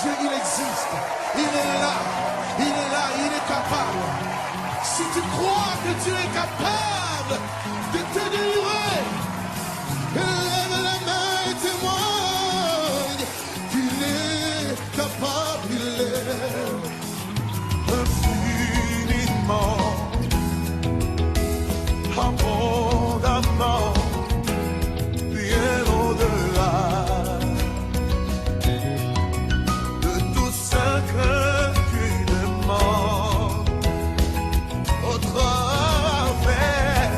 Dieu, il existe. Il est là. Il est là. Il est capable. Si tu crois que Dieu est capable de te délivrer, lève la main et témoigne qu'il est capable. Il est infiniment, abondamment, bien au-delà de tout ce que tu demandes au travers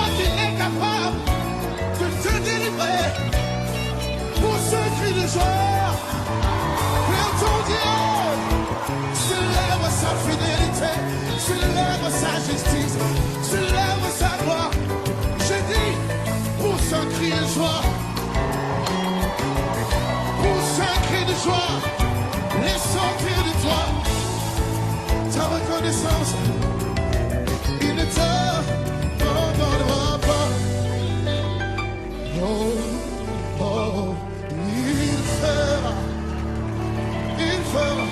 toi qui es capable de te délivrer. Pour ce cri de joie, vers ton Dieu, célèbre sa fidélité, célèbre sa justice, célèbre sa gloire. Je dis, pour ce cri de joie, pour ce cri de joie, laissons crier de toi ta reconnaissance. Il ne t'abandonnera pas. Oh, oh, il fera, il fera.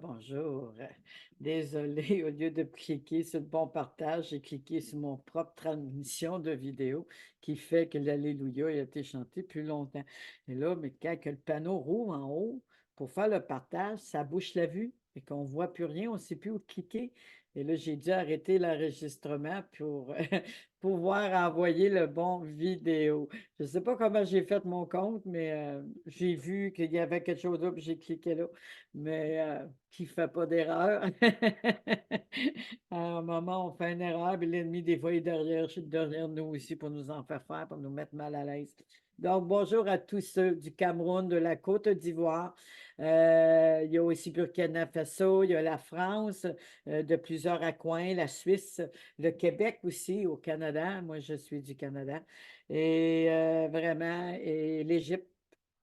Bonjour. Désolée, au lieu de cliquer sur le bon partage, j'ai cliqué sur mon propre transmission de vidéo qui fait que l'Alléluia a été chanté plus longtemps. Et là, mais quand que le panneau roule en haut pour faire le partage, ça bouche la vue et qu'on ne voit plus rien, on ne sait plus où cliquer. Et là, j'ai dû arrêter l'enregistrement pour pouvoir envoyer le bon vidéo. Je ne sais pas comment j'ai fait mon compte, mais j'ai vu qu'il y avait quelque chose là, puis j'ai cliqué là. Mais qui ne fait pas d'erreur. À un moment, on fait une erreur, puis l'ennemi, des fois, est derrière nous aussi pour nous en faire, pour nous mettre mal à l'aise. Donc, bonjour à tous ceux du Cameroun, de la Côte d'Ivoire. Il y a aussi Burkina Faso, il y a la France, de plusieurs coins, la Suisse, le Québec aussi, au Canada. Moi, je suis du Canada. Et vraiment, et l'Égypte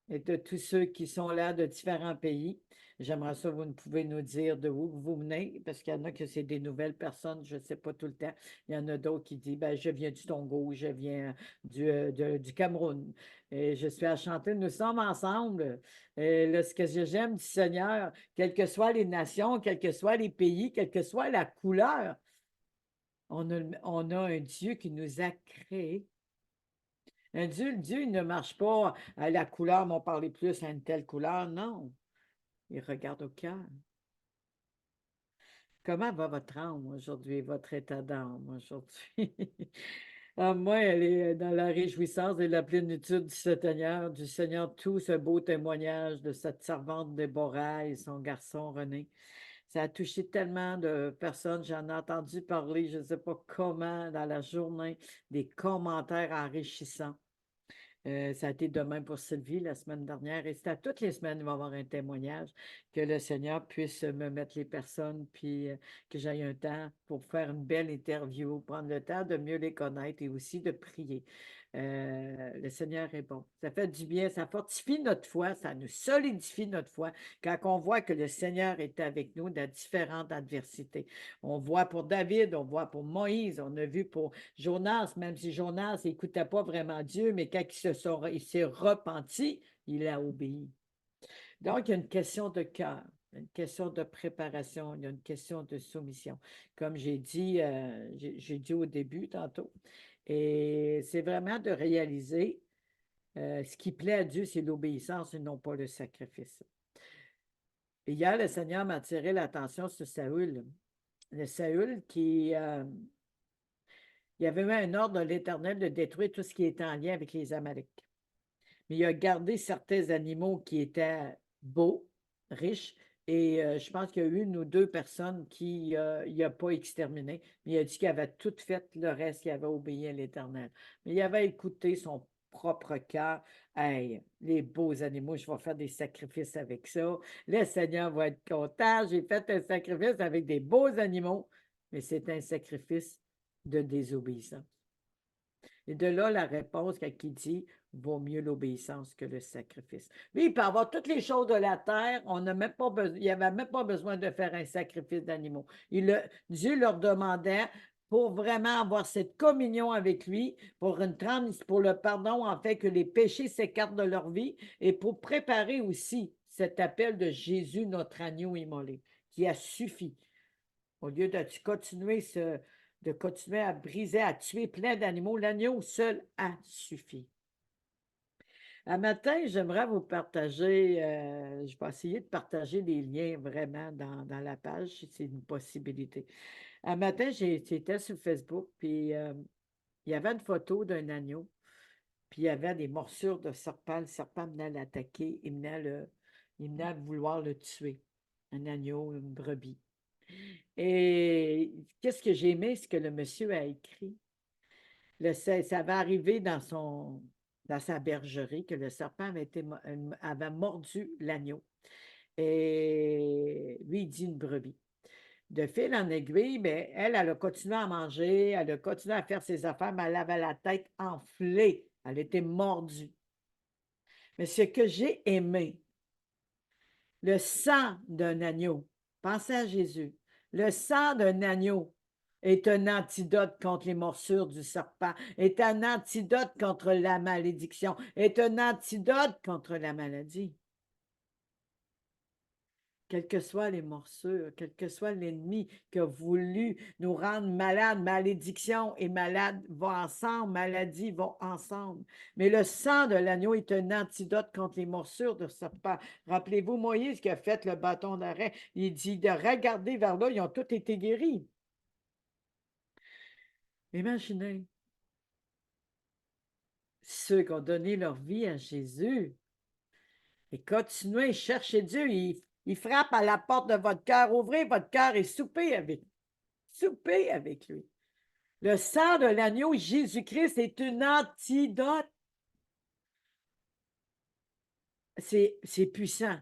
et de tous ceux qui sont là de différents pays. J'aimerais ça, vous ne pouvez nous dire de où vous venez, parce qu'il y en a que c'est des nouvelles personnes, je ne sais pas tout le temps. Il y en a d'autres qui disent, ben, je viens du Togo, je viens du Cameroun. Et je suis à chanter, nous sommes ensemble. Et là, ce que j'aime du Seigneur, quelles que soient les nations, quels que soient les pays, quelle que soit la couleur, on a un Dieu qui nous a créés. Un Dieu, il ne marche pas à la couleur, mais on parlait plus à une telle couleur. Non, il regarde au cœur. Comment va votre âme aujourd'hui, votre état d'âme aujourd'hui? Ah, moi, elle est dans la réjouissance et la plénitude du Seigneur, tout ce beau témoignage de cette servante Déborah et son garçon René. Ça a touché tellement de personnes. J'en ai entendu parler, je ne sais pas comment, dans la journée, des commentaires enrichissants. Ça a été de même pour Sylvie la semaine dernière. Et c'est à toutes les semaines, il va y avoir un témoignage, que le Seigneur puisse me mettre les personnes, puis que j'aille un temps pour faire une belle interview, prendre le temps de mieux les connaître et aussi de prier. Le Seigneur est bon. Ça fait du bien, ça fortifie notre foi, ça nous solidifie notre foi quand on voit que le Seigneur est avec nous dans différentes adversités. On voit pour David, on voit pour Moïse, on a vu pour Jonas, même si Jonas n'écoutait pas vraiment Dieu, mais quand il s'est repenti, il a obéi. Donc, il y a une question de cœur, une question de préparation, il y a une question de soumission. Comme j'ai dit au début tantôt, et c'est vraiment de réaliser ce qui plaît à Dieu, c'est l'obéissance et non pas le sacrifice. Et hier, le Seigneur m'a attiré l'attention sur Saül. Le Saül il avait mis un ordre de l'Éternel de détruire tout ce qui était en lien avec les Amaléques. Mais il a gardé certains animaux qui étaient beaux, riches, et je pense qu'il y a eu une ou deux personnes qui il n'a pas exterminé, mais il a dit qu'il avait tout fait le reste, qu'il avait obéi à l'Éternel. Mais il avait écouté son propre cœur. Hey, les beaux animaux, je vais faire des sacrifices avec ça. Le Seigneur va être content. J'ai fait un sacrifice avec des beaux animaux, mais c'est un sacrifice de désobéissance. Et de là, la réponse quand il dit vaut mieux l'obéissance que le sacrifice. Lui, il peut avoir toutes les choses de la terre, on n'a même pas il n'avait même pas besoin de faire un sacrifice d'animaux. Dieu leur demandait pour vraiment avoir cette communion avec lui, pour le pardon, en fait, que les péchés s'écartent de leur vie et pour préparer aussi cet appel de Jésus, notre agneau immolé, qui a suffi. Au lieu de continuer à briser, à tuer plein d'animaux, l'agneau seul a suffi. Un matin, j'aimerais vous partager, je vais essayer de partager des liens vraiment dans la page, si c'est une possibilité. Un matin, j'étais sur Facebook, puis il y avait une photo d'un agneau, puis il y avait des morsures de serpent. Le serpent venait l'attaquer, il venait à vouloir le tuer. Un agneau, une brebis. Et qu'est-ce que j'ai aimé, ce que le monsieur a écrit? Ça va arriver dans sa bergerie que le serpent avait mordu l'agneau. Et lui, il dit une brebis. De fil en aiguille, ben, elle a continué à manger, elle a continué à faire ses affaires, mais elle avait la tête enflée. Elle était mordue. Mais ce que j'ai aimé, le sang d'un agneau, pensez à Jésus, le sang d'un agneau est un antidote contre les morsures du serpent, est un antidote contre la malédiction, est un antidote contre la maladie. Quelles que soient les morsures, quel que soit l'ennemi qui a voulu nous rendre malades, malédiction et malade vont ensemble, maladie vont ensemble. Mais le sang de l'agneau est un antidote contre les morsures de serpent. Rappelez-vous Moïse qui a fait le bâton d'arrêt. Il dit de regarder vers là, ils ont tous été guéris. Imaginez ceux qui ont donné leur vie à Jésus et continuez, cherchez Dieu, il frappe à la porte de votre cœur. Ouvrez votre cœur et soupez avec lui. Le sang de l'agneau Jésus-Christ est une antidote. C'est puissant.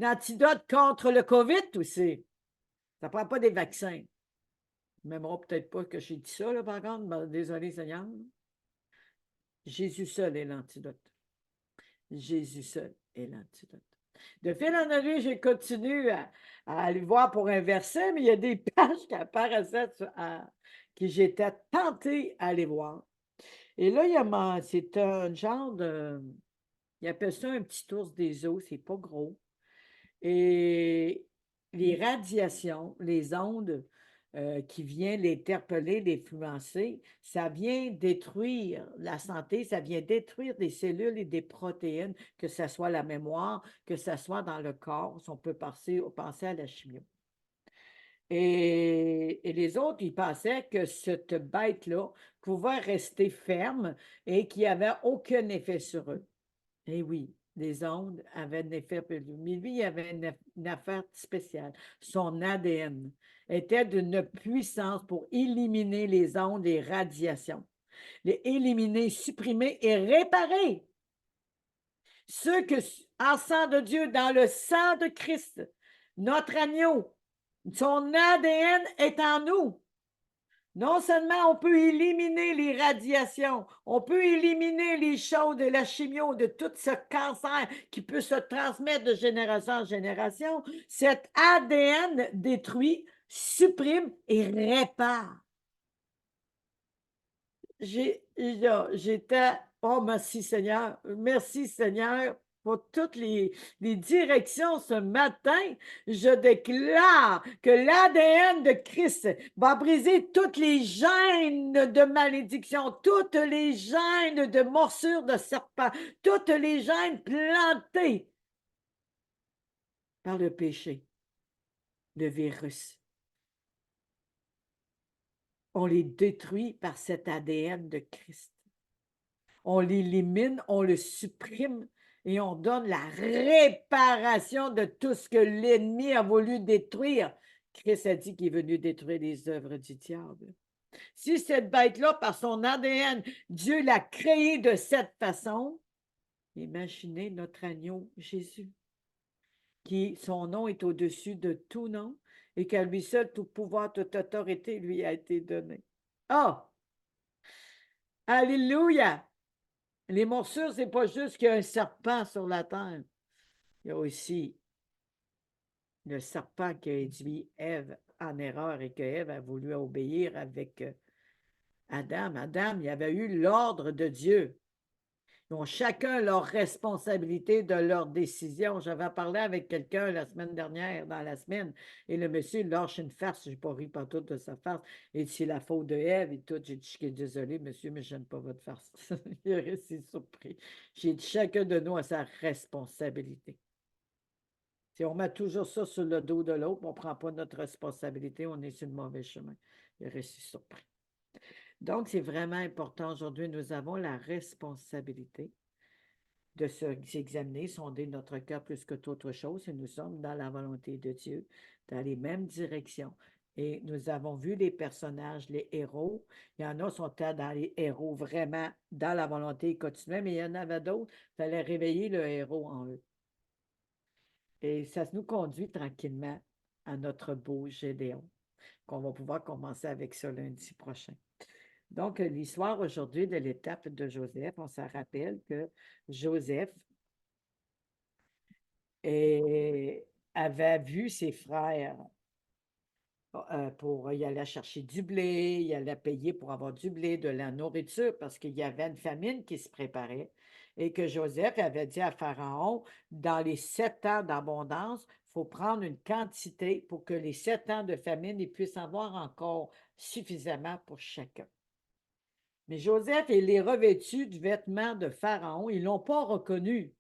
Un antidote contre le COVID aussi. Ça ne prend pas des vaccins. Même peut-être pas que j'ai dit ça, là, par contre. Ben, désolé, Seigneur. Jésus seul est l'antidote. Jésus seul est l'antidote. De fil en aiguille, j'ai continué à aller voir pour un verset, mais il y a des pages qui apparaissaient que j'étais tentée à aller voir. Et là, c'est un genre de, il appelle ça un petit ours des eaux, c'est pas gros. Et les radiations, les ondes qui viennent l'interpeller, l'influencer, ça vient détruire la santé, ça vient détruire des cellules et des protéines, que ce soit la mémoire, que ce soit dans le corps, si on peut penser à la chimio. Et les autres, ils pensaient que cette bête-là pouvait rester ferme et qu'il n'y avait aucun effet sur eux. Eh oui, les ondes avaient un effet, mais lui, il avait une affaire spéciale. Son ADN était d'une puissance pour éliminer les ondes et radiations. Les éliminer, supprimer et réparer. Ceux que, en sang de Dieu, dans le sang de Christ, notre agneau, son ADN est en nous. Non seulement on peut éliminer les radiations, on peut éliminer les choses de la chimio, de tout ce cancer qui peut se transmettre de génération en génération, cet ADN détruit, supprime et répare. J'étais, oh merci Seigneur, pour toutes les directions ce matin. Je déclare que l'ADN de Christ va briser toutes les gènes de malédiction, toutes les gènes de morsures de serpent, toutes les gènes plantées par le péché, le virus. On les détruit par cet ADN de Christ. On l'élimine, on le supprime et on donne la réparation de tout ce que l'ennemi a voulu détruire. Christ a dit qu'il est venu détruire les œuvres du diable. Si cette bête-là, par son ADN, Dieu l'a créée de cette façon, imaginez notre agneau Jésus, qui son nom est au-dessus de tout nom et qu'à lui seul tout pouvoir, toute autorité lui a été donnée. Ah! Alléluia! Les morsures, ce n'est pas juste qu'il y a un serpent sur la terre. Il y a aussi le serpent qui a induit Ève en erreur et que Ève a voulu obéir avec Adam. Adam, il avait eu l'ordre de Dieu. Ils ont chacun leur responsabilité de leurs décisions. J'avais parlé avec quelqu'un la semaine dernière, dans la semaine, et le monsieur lâche une farce. Je n'ai pas ri partout de sa farce. Et c'est la faute de Ève et tout. J'ai dit, je suis désolé, monsieur, mais je n'aime pas votre farce. Il est resté surpris. J'ai dit, chacun de nous a sa responsabilité. Si on met toujours ça sur le dos de l'autre, on ne prend pas notre responsabilité, on est sur le mauvais chemin. Il est resté surpris. Donc, c'est vraiment important aujourd'hui. Nous avons la responsabilité de s'examiner, sonder notre cœur plus que toute autre chose, et nous sommes dans la volonté de Dieu, dans les mêmes directions. Et nous avons vu les personnages, les héros. Il y en a qui sont dans les héros vraiment dans la volonté continuelle, mais il y en avait d'autres, il fallait réveiller le héros en eux. Et ça nous conduit tranquillement à notre beau Gédéon, qu'on va pouvoir commencer avec ça lundi prochain. Donc, l'histoire aujourd'hui de l'étape de Joseph, on se rappelle que Joseph avait vu ses frères pour y aller chercher du blé, il allait payer pour avoir du blé, de la nourriture, parce qu'il y avait une famine qui se préparait et que Joseph avait dit à Pharaon, dans les 7 ans d'abondance, il faut prendre une quantité pour que les 7 ans de famine, ils puissent avoir encore suffisamment pour chacun. Mais Joseph, il est revêtu du vêtement de Pharaon. Ils ne l'ont pas reconnu.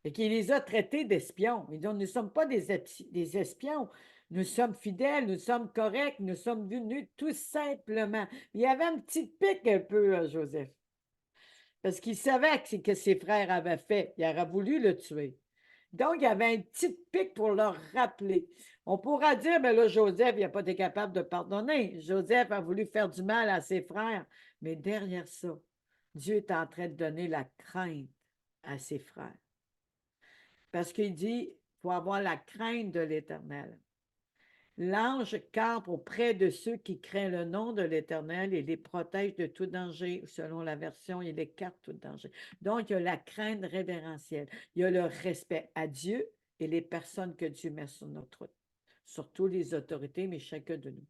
Et qu'il les a traités d'espions. Ils disent, nous ne sommes pas des espions. Nous sommes fidèles, nous sommes corrects, nous sommes venus tout simplement. Il y avait un petit pic un peu, Joseph. Parce qu'il savait ce que ses frères avaient fait. Il aurait voulu le tuer. Donc, il y avait un petit pic pour leur rappeler. On pourra dire, mais là, Joseph, il n'a pas été capable de pardonner. Joseph a voulu faire du mal à ses frères. Mais derrière ça, Dieu est en train de donner la crainte à ses frères. Parce qu'il dit, il faut avoir la crainte de l'Éternel. L'ange campe auprès de ceux qui craignent le nom de l'Éternel et les protège de tout danger. Selon la version, il écarte tout danger. Donc, il y a la crainte révérentielle. Il y a le respect à Dieu et les personnes que Dieu met sur notre route. Surtout les autorités, mais chacun de nous.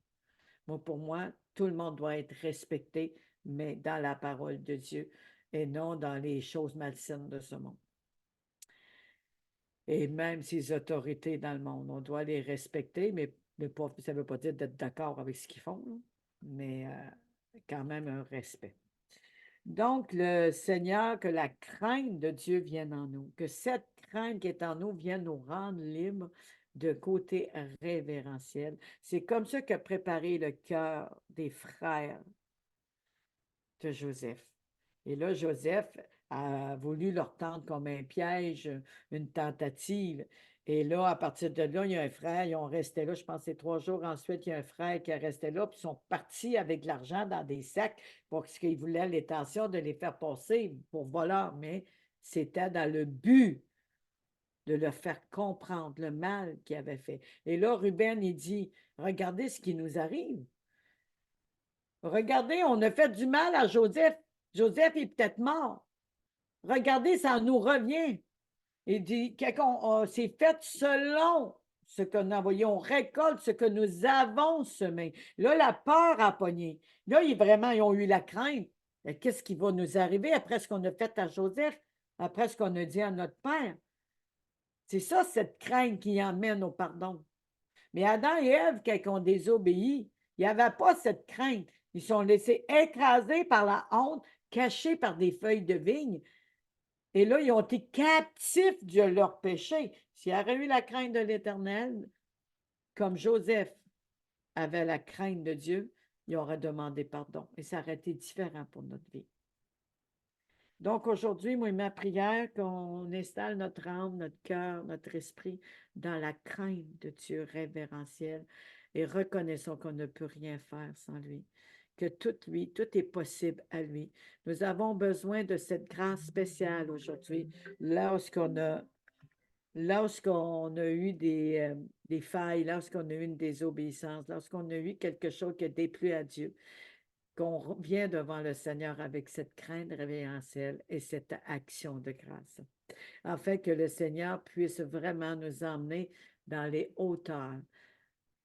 Moi, pour moi, tout le monde doit être respecté, mais dans la parole de Dieu et non dans les choses malsaines de ce monde. Et même ces autorités dans le monde, on doit les respecter, mais pas, ça ne veut pas dire d'être d'accord avec ce qu'ils font, là, mais quand même un respect. Donc, le Seigneur, que la crainte de Dieu vienne en nous, que cette crainte qui est en nous vienne nous rendre libres de côté révérentiel. C'est comme ça qu'a préparé le cœur des frères de Joseph. Et là, Joseph a voulu leur tendre comme un piège, une tentative. Et là, à partir de là, il y a un frère, ils ont resté là, je pense que c'est 3 jours ensuite, il y a un frère qui est resté là, puis ils sont partis avec de l'argent dans des sacs parce qu'ils voulaient l'intention de les faire passer pour voleurs, mais c'était dans le but de leur faire comprendre le mal qu'ils avaient fait. Et là, Ruben, il dit, regardez ce qui nous arrive. Regardez, on a fait du mal à Joseph. Joseph est peut-être mort. Regardez, ça nous revient. Il dit, c'est fait selon ce que nous envoyé. On récolte ce que nous avons semé. Là, la peur a pogné. Là, ils ont eu la crainte. Qu'est-ce qui va nous arriver après ce qu'on a fait à Joseph, après ce qu'on a dit à notre père? C'est ça, cette crainte qui emmène au pardon. Mais Adam et Ève, quand ils ont désobéi, il n'y avait pas cette crainte. Ils sont laissés écraser par la honte, cachés par des feuilles de vigne. Et là, ils ont été captifs de leur péché. S'il y avait eu la crainte de l'Éternel, comme Joseph avait la crainte de Dieu, il aurait demandé pardon. Et ça aurait été différent pour notre vie. Donc aujourd'hui, moi, ma prière, qu'on installe notre âme, notre cœur, notre esprit dans la crainte de Dieu révérentielle et reconnaissons qu'on ne peut rien faire sans lui, que tout est possible à lui. Nous avons besoin de cette grâce spéciale aujourd'hui, lorsqu'on a eu des failles, lorsqu'on a eu une désobéissance, lorsqu'on a eu quelque chose qui a déplu à Dieu, qu'on vient devant le Seigneur avec cette crainte révérentielle et cette action de grâce, afin que le Seigneur puisse vraiment nous emmener dans les hauteurs,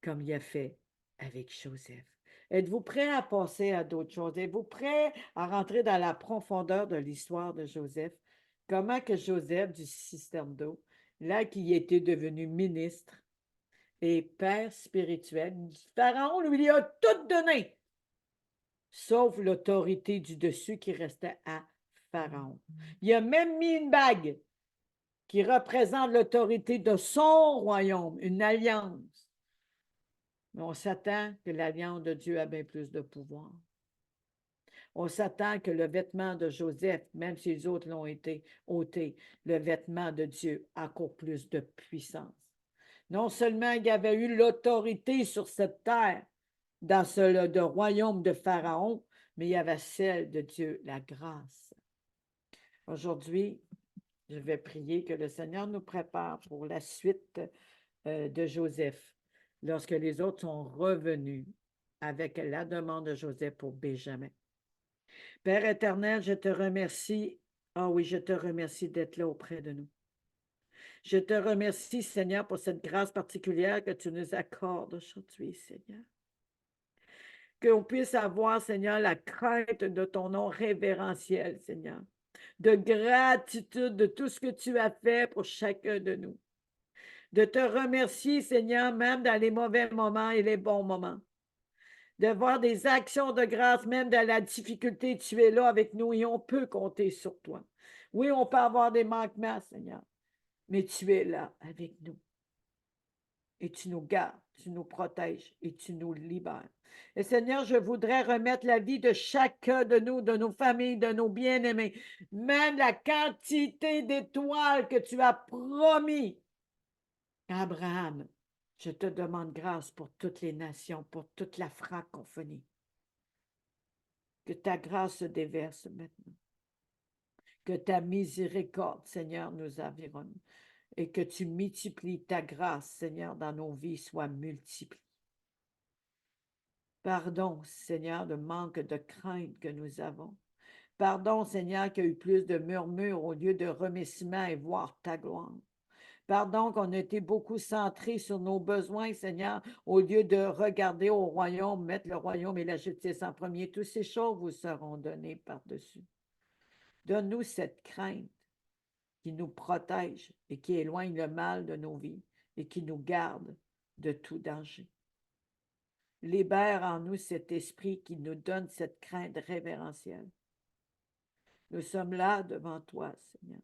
comme il a fait avec Joseph? Êtes-vous prêt à passer à d'autres choses? Êtes-vous prêt à rentrer dans la profondeur de l'histoire de Joseph? Comment que Joseph du système d'eau, là qui était devenu ministre et père spirituel, Pharaon lui a tout donné, sauf l'autorité du dessus qui restait à Pharaon. Il a même mis une bague qui représente l'autorité de son royaume, une alliance. Mais on s'attend que l'alliance de Dieu a bien plus de pouvoir. On s'attend que le vêtement de Joseph, même si les autres l'ont été ôtés, le vêtement de Dieu a encore plus de puissance. Non seulement il y avait eu l'autorité sur cette terre, dans le royaume de Pharaon, mais il y avait celle de Dieu, la grâce. Aujourd'hui, je vais prier que le Seigneur nous prépare pour la suite de Joseph, lorsque les autres sont revenus avec la demande de Joseph pour Benjamin. Père éternel, je te remercie. Ah oui, je te remercie d'être là auprès de nous. Je te remercie, Seigneur, pour cette grâce particulière que tu nous accordes aujourd'hui, Seigneur. Qu'on puisse avoir, Seigneur, la crainte de ton nom révérentiel, Seigneur. De gratitude de tout ce que tu as fait pour chacun de nous. De te remercier, Seigneur, même dans les mauvais moments et les bons moments. De voir des actions de grâce, même dans la difficulté, tu es là avec nous et on peut compter sur toi. Oui, on peut avoir des manquements, Seigneur, mais tu es là avec nous. Et tu nous gardes, tu nous protèges et tu nous libères. Et Seigneur, je voudrais remettre la vie de chacun de nous, de nos familles, de nos bien-aimés, même la quantité d'étoiles que tu as promis à Abraham. Je te demande grâce pour toutes les nations, pour toute la francophonie. Que ta grâce se déverse maintenant. Que ta miséricorde, Seigneur, nous environne. Et que tu multiplies ta grâce, Seigneur, dans nos vies, soit multipliée. Pardon, Seigneur, de manque de crainte que nous avons. Pardon, Seigneur, qu'il y a eu plus de murmures au lieu de remerciements et voir ta gloire. Pardon qu'on a été beaucoup centré sur nos besoins, Seigneur, au lieu de regarder au royaume, mettre le royaume et la justice en premier. Toutes ces choses vous seront données par-dessus. Donne-nous cette crainte qui nous protège et qui éloigne le mal de nos vies et qui nous garde de tout danger. Libère en nous cet esprit qui nous donne cette crainte révérentielle. Nous sommes là devant toi, Seigneur.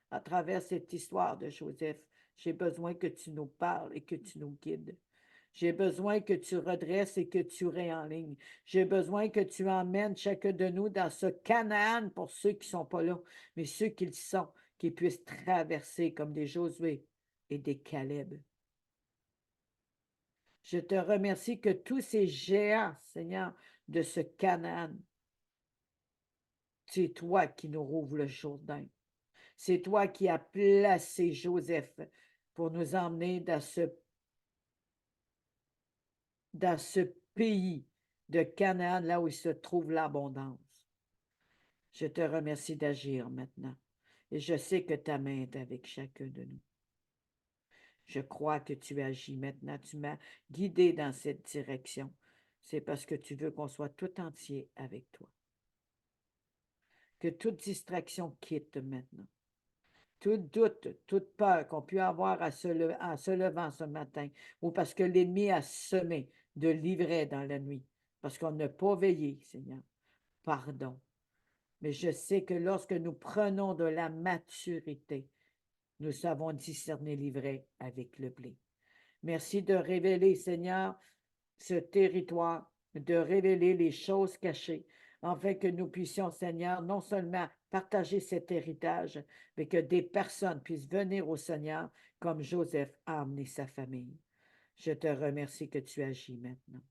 À travers cette histoire de Joseph, j'ai besoin que tu nous parles et que tu nous guides. J'ai besoin que tu redresses et que tu réalignes. J'ai besoin que tu emmènes chacun de nous dans ce Canaan pour ceux qui ne sont pas là, mais ceux qui le sont, qui puissent traverser comme des Josué et des Caleb. Je te remercie que tous ces géants, Seigneur, de ce Canaan, c'est toi qui nous rouvre le Jourdain. C'est toi qui as placé Joseph pour nous emmener dans ce pays de Canaan, là où il se trouve l'abondance. Je te remercie d'agir maintenant. Et je sais que ta main est avec chacun de nous. Je crois que tu agis maintenant. Tu m'as guidé dans cette direction. C'est parce que tu veux qu'on soit tout entier avec toi. Que toute distraction quitte maintenant. Tout doute, toute peur qu'on peut avoir en se levant ce matin, ou parce que l'ennemi a semé de l'ivraie dans la nuit, parce qu'on n'a pas veillé, Seigneur. Pardon. Mais je sais que lorsque nous prenons de la maturité, nous savons discerner l'ivraie avec le blé. Merci de révéler, Seigneur, ce territoire, de révéler les choses cachées, afin que nous puissions, Seigneur, non seulement partager cet héritage, mais que des personnes puissent venir au Seigneur comme Joseph a amené sa famille. Je te remercie que tu agis maintenant.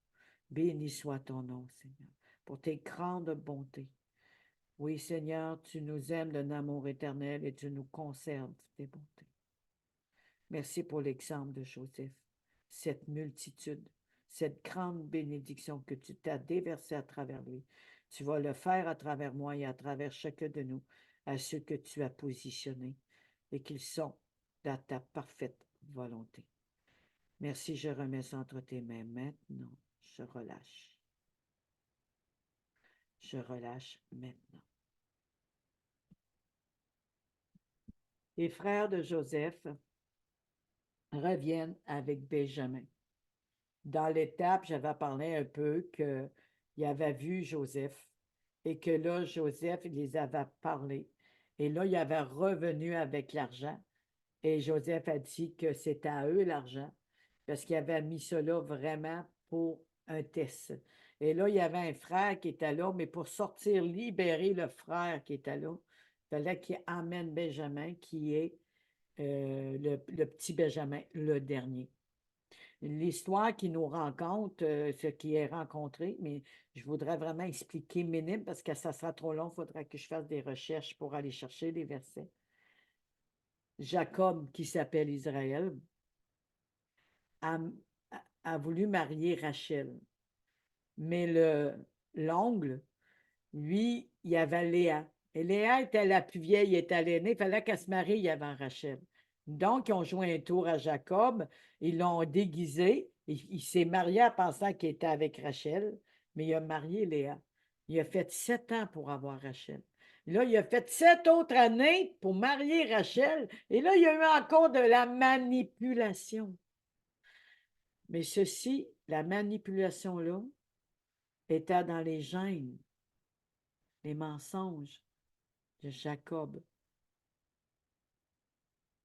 Béni soit ton nom, Seigneur, pour tes grandes bontés. Oui, Seigneur, tu nous aimes d'un amour éternel et tu nous conserves tes bontés. Merci pour l'exemple de Joseph, cette multitude, cette grande bénédiction que tu t'as déversée à travers lui. Tu vas le faire à travers moi et à travers chacun de nous, à ceux que tu as positionnés et qu'ils sont dans ta parfaite volonté. Merci, je remets ça entre tes mains maintenant. je relâche. Je relâche maintenant. Les frères de Joseph reviennent avec Benjamin. Dans l'étape, j'avais parlé un peu qu'il avait vu Joseph et que là, Joseph, il les avait parlé. Et là, il avait revenu avec l'argent. Et Joseph a dit que c'était à eux l'argent parce qu'il avait mis ça là vraiment pour un test. Et là, il y avait un frère qui était là, mais pour sortir, libérer le frère qui était là, il fallait qu'il amène Benjamin, qui est le petit Benjamin, le dernier. L'histoire qui nous rencontre, ce qui est rencontré, mais je voudrais vraiment expliquer minime parce que ça sera trop long, il faudra que je fasse des recherches pour aller chercher les versets. Jacob, qui s'appelle Israël, a, a voulu marier Rachel, mais l'ongle, lui, il y avait Léa. Et Léa était la plus vieille, était l'aînée, il fallait qu'elle se marie avant Rachel. Donc, ils ont joué un tour à Jacob, ils l'ont déguisé, il s'est marié en pensant qu'il était avec Rachel, mais il a marié Léa. Il a fait 7 ans pour avoir Rachel. Là, il a fait 7 autres années pour marier Rachel, et là, il y a eu encore de la manipulation. Mais ceci, la manipulation-là, était dans les gènes, les mensonges de Jacob.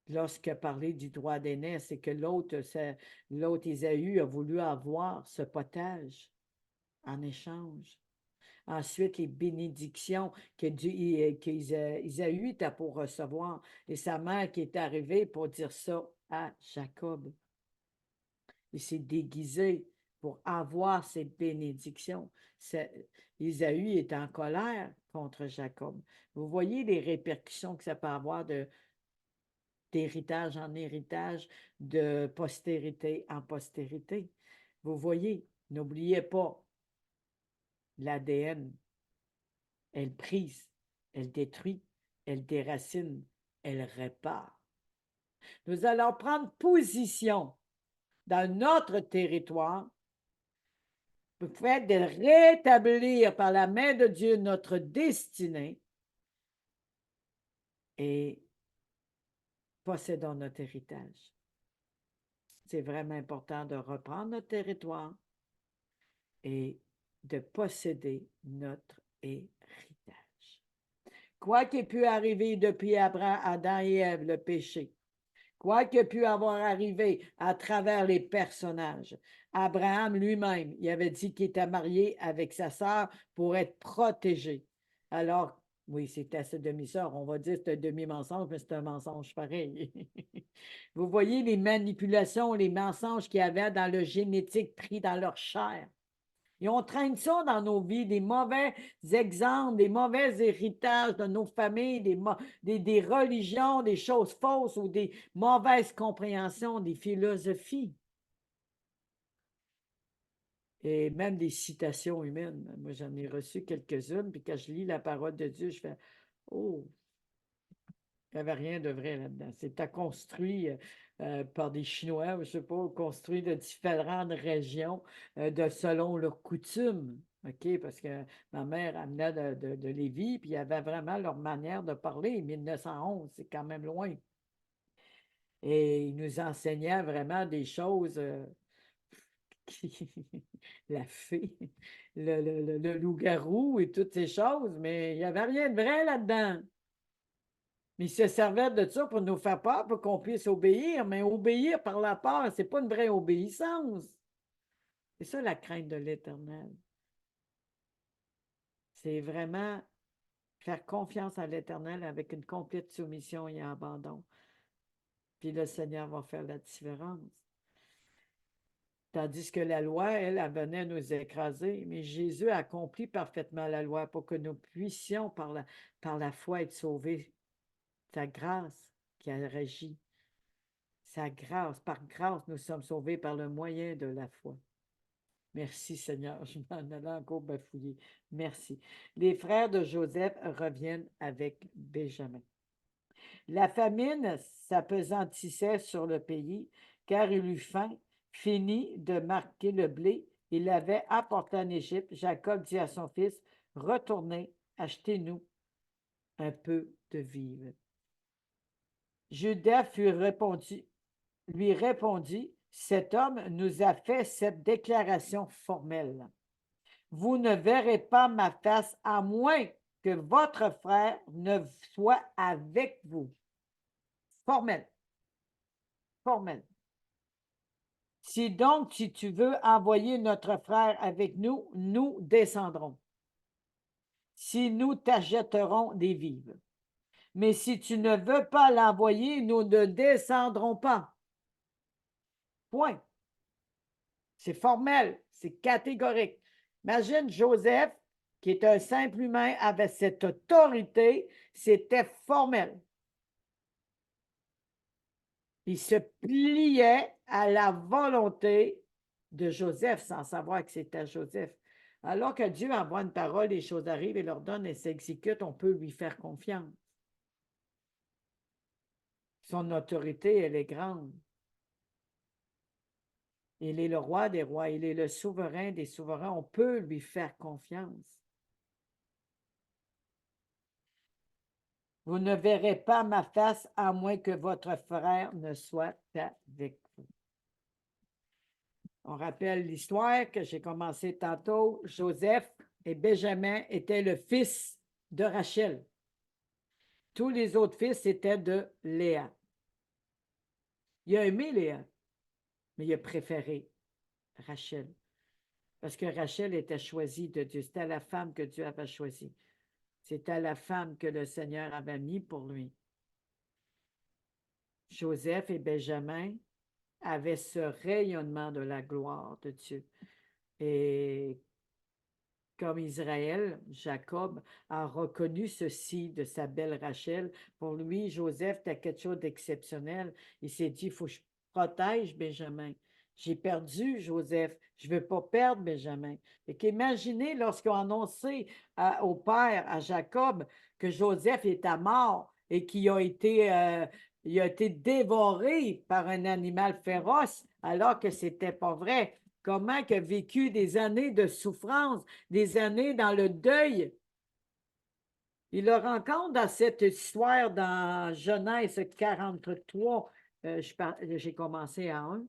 Lorsque parler du droit d'aîné, c'est que l'autre Ésaü a voulu avoir ce potage en échange. Ensuite, les bénédictions qu'Ésaü était pour recevoir et sa mère qui est arrivée pour dire ça à Jacob. Il s'est déguisé pour avoir cette bénédiction. Ésaü est en colère contre Jacob. Vous voyez les répercussions que ça peut avoir d'héritage en héritage, de postérité en postérité. Vous voyez, n'oubliez pas, l'ADN, elle brise, elle détruit, elle déracine, elle répare. Nous allons prendre position dans notre territoire pour faire de rétablir par la main de Dieu notre destinée et possédons notre héritage. C'est vraiment important de reprendre notre territoire et de posséder notre héritage. Quoi qu'il ait pu arriver depuis Adam et Ève, le péché, quoi qu'il ait pu avoir arrivé à travers les personnages, Abraham lui-même, il avait dit qu'il était marié avec sa sœur pour être protégé. Alors, oui, c'était sa demi-sœur. On va dire que c'est un demi-mensonge, mais c'est un mensonge pareil. Vous voyez les manipulations, les mensonges qu'il y avait dans le génétique pris dans leur chair. Et on traîne ça dans nos vies, des mauvais exemples, des mauvais héritages de nos familles, des religions, des choses fausses ou des mauvaises compréhensions, des philosophies. Et même des citations humaines. Moi, j'en ai reçu quelques-unes, puis quand je lis la parole de Dieu, je fais « Oh, il n'y avait rien de vrai là-dedans. » C'était construit par des Chinois, je ne sais pas, construit de différentes régions selon leurs coutumes. OK? Parce que ma mère amenait de Lévis, puis il y avait vraiment leur manière de parler. 1911, c'est quand même loin. Et ils nous enseignaient vraiment des choses. La fée, le loup-garou et toutes ces choses, mais il n'y avait rien de vrai là-dedans. Mais ils se servaient de ça pour nous faire peur, pour qu'on puisse obéir, mais obéir par la peur, ce n'est pas une vraie obéissance. C'est ça la crainte de l'Éternel. C'est vraiment faire confiance à l'Éternel avec une complète soumission et abandon. Puis le Seigneur va faire la différence. Tandis que la loi, elle venait nous écraser. Mais Jésus a accompli parfaitement la loi pour que nous puissions, par la foi, être sauvés. Sa grâce qui a régi. Sa grâce, par grâce, nous sommes sauvés par le moyen de la foi. Merci Seigneur, je m'en allais encore bafouiller. Merci. Les frères de Joseph reviennent avec Benjamin. La famine s'apesantissait sur le pays, car il eut faim, fini de marquer le blé, il l'avait apporté en Égypte, Jacob dit à son fils, « Retournez, achetez-nous un peu de vivres. » Judas lui répondit, « Cet homme nous a fait cette déclaration formelle. Vous ne verrez pas ma face à moins que votre frère ne soit avec vous. » Formel. Formel. Si tu veux envoyer notre frère avec nous, nous descendrons. Si nous t'achèterons des vivres. Mais si tu ne veux pas l'envoyer, nous ne descendrons pas. Point. C'est formel, c'est catégorique. Imagine Joseph, qui est un simple humain, avait cette autorité, c'était formel. Il se pliait à la volonté de Joseph sans savoir que c'était Joseph. Alors que Dieu envoie une parole, les choses arrivent et leur donne et s'exécutent, on peut lui faire confiance. Son autorité, elle est grande. Il est le roi des rois, il est le souverain des souverains, on peut lui faire confiance. Vous ne verrez pas ma face à moins que votre frère ne soit avec vous. On rappelle l'histoire que j'ai commencé tantôt. Joseph et Benjamin étaient le fils de Rachel. Tous les autres fils étaient de Léa. Il a aimé Léa, mais il a préféré Rachel. Parce que Rachel était choisie de Dieu. C'était la femme que Dieu avait choisie. C'était la femme que le Seigneur avait mis pour lui. Joseph et Benjamin avaient ce rayonnement de la gloire de Dieu. Et comme Israël, Jacob a reconnu ceci de sa belle Rachel. Pour lui, Joseph était quelque chose d'exceptionnel. Il s'est dit, il faut que je protège Benjamin. J'ai perdu Joseph, je ne veux pas perdre Benjamin. Imaginez lorsqu'on a annoncé au père, à Jacob, que Joseph était mort et qu'il a été dévoré par un animal féroce, alors que ce n'était pas vrai. Comment il a vécu des années de souffrance, des années dans le deuil. Il le rencontre dans cette histoire dans Genèse 43. J'ai commencé à 1.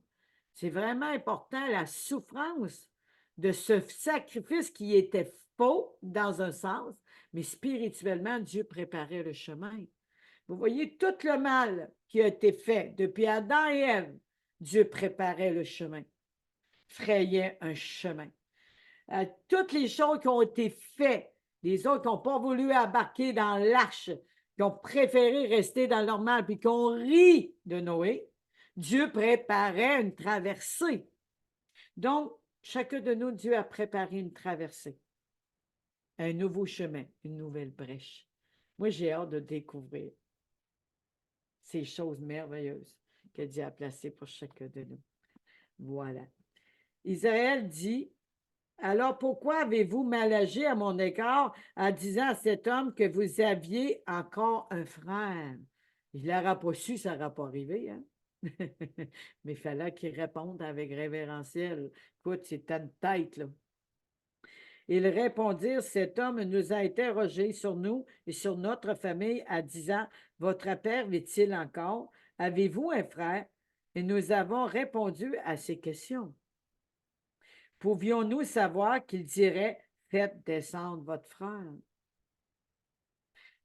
C'est vraiment important, la souffrance de ce sacrifice qui était faux dans un sens, mais spirituellement, Dieu préparait le chemin. Vous voyez, tout le mal qui a été fait depuis Adam et Ève, Dieu préparait le chemin, frayait un chemin. Toutes les choses qui ont été faites, les autres qui n'ont pas voulu embarquer dans l'arche, qui ont préféré rester dans leur mal, puis qui ont ri de Noé, Dieu préparait une traversée. Donc, chacun de nous, Dieu a préparé une traversée, un nouveau chemin, une nouvelle brèche. Moi, j'ai hâte de découvrir ces choses merveilleuses que Dieu a placées pour chacun de nous. Voilà. Israël dit, « Alors pourquoi avez-vous mal agi à mon égard en disant à cet homme que vous aviez encore un frère? » Il n'aura pas su, ça n'aura pas arrivé, hein? Mais il fallait qu'il réponde avec révérentiel. Écoute, c'est ta tête, là. Ils répondirent, « Cet homme nous a interrogés sur nous et sur notre famille en disant, « Votre père vit-il encore? Avez-vous un frère? » Et nous avons répondu à ces questions. Pouvions-nous savoir qu'il dirait, « Faites descendre votre frère »,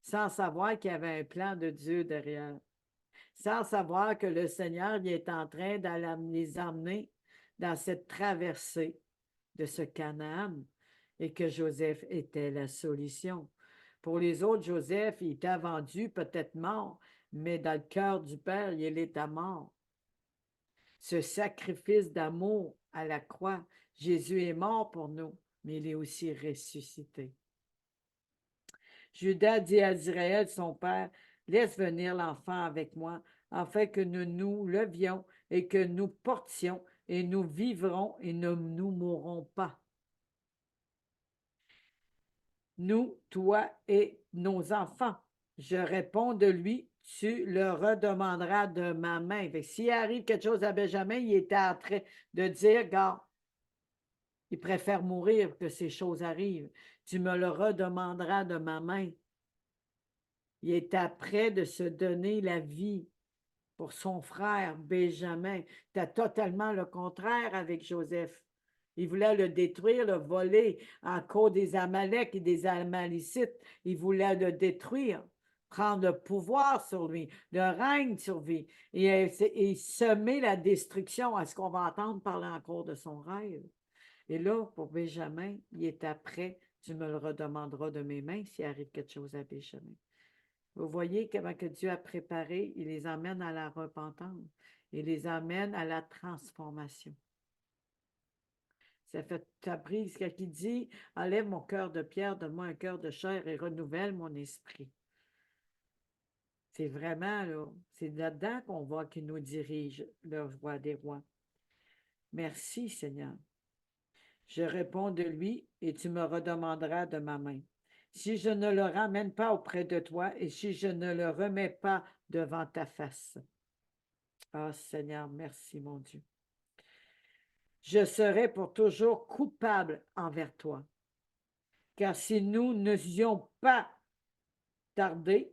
sans savoir qu'il y avait un plan de Dieu derrière, sans savoir que le Seigneur il est en train de les emmener dans cette traversée de ce Canaan et que Joseph était la solution. Pour les autres, Joseph, il était vendu, peut-être mort, mais dans le cœur du Père, il était mort. Ce sacrifice d'amour à la croix, Jésus est mort pour nous, mais il est aussi ressuscité. Judas dit à Israël, son père, « Laisse venir l'enfant avec moi, afin que nous nous levions et que nous portions, et nous vivrons et ne nous mourrons pas. Nous, toi et nos enfants. » Je réponds de lui, « Tu le redemanderas de ma main. » S'il arrive quelque chose à Benjamin, il était en train de dire, « Regarde, Il préfère mourir que ces choses arrivent. Tu me le redemanderas de ma main. Il était prêt de se donner la vie pour son frère Benjamin. C'était totalement le contraire avec Joseph. Il voulait le détruire, le voler à cause des Amaleks et des Amalécites. Il voulait le détruire, prendre le pouvoir sur lui, le règne sur lui et semer la destruction à ce qu'on va entendre parler encore de son rêve. Et là, pour Benjamin, il est après, tu me le redemanderas de mes mains s'il arrive quelque chose à Benjamin. Vous voyez comment que Dieu a préparé, il les emmène à la repentance, il les amène à la transformation. Ça fait ta brise quand il dit, enlève mon cœur de pierre, donne-moi un cœur de chair et renouvelle mon esprit. C'est vraiment là, c'est là-dedans qu'on voit qu'il nous dirige, le roi des rois. Merci Seigneur. Je réponds de lui et tu me redemanderas de ma main. Si je ne le ramène pas auprès de toi et si je ne le remets pas devant ta face. Ah Seigneur, merci mon Dieu. Je serai pour toujours coupable envers toi. Car si nous n'eussions pas tardé,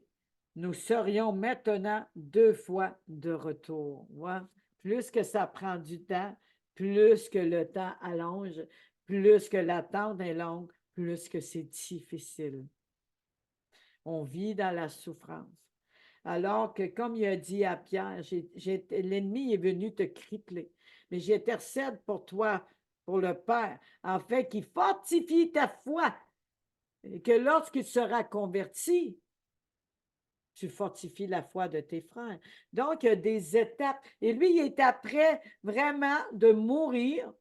nous serions maintenant 2 fois de retour. Ouais. Plus que ça prend du temps, plus que le temps allonge, plus que l'attente est longue, plus que c'est difficile. On vit dans la souffrance. Alors que, comme il a dit à Pierre, l'ennemi est venu te cripler, mais j'intercède pour toi, pour le Père, afin qu'il fortifie ta foi, et que lorsqu'il sera converti, tu fortifies la foi de tes frères. Donc, il y a des étapes. Et lui, il était prêt vraiment de mourir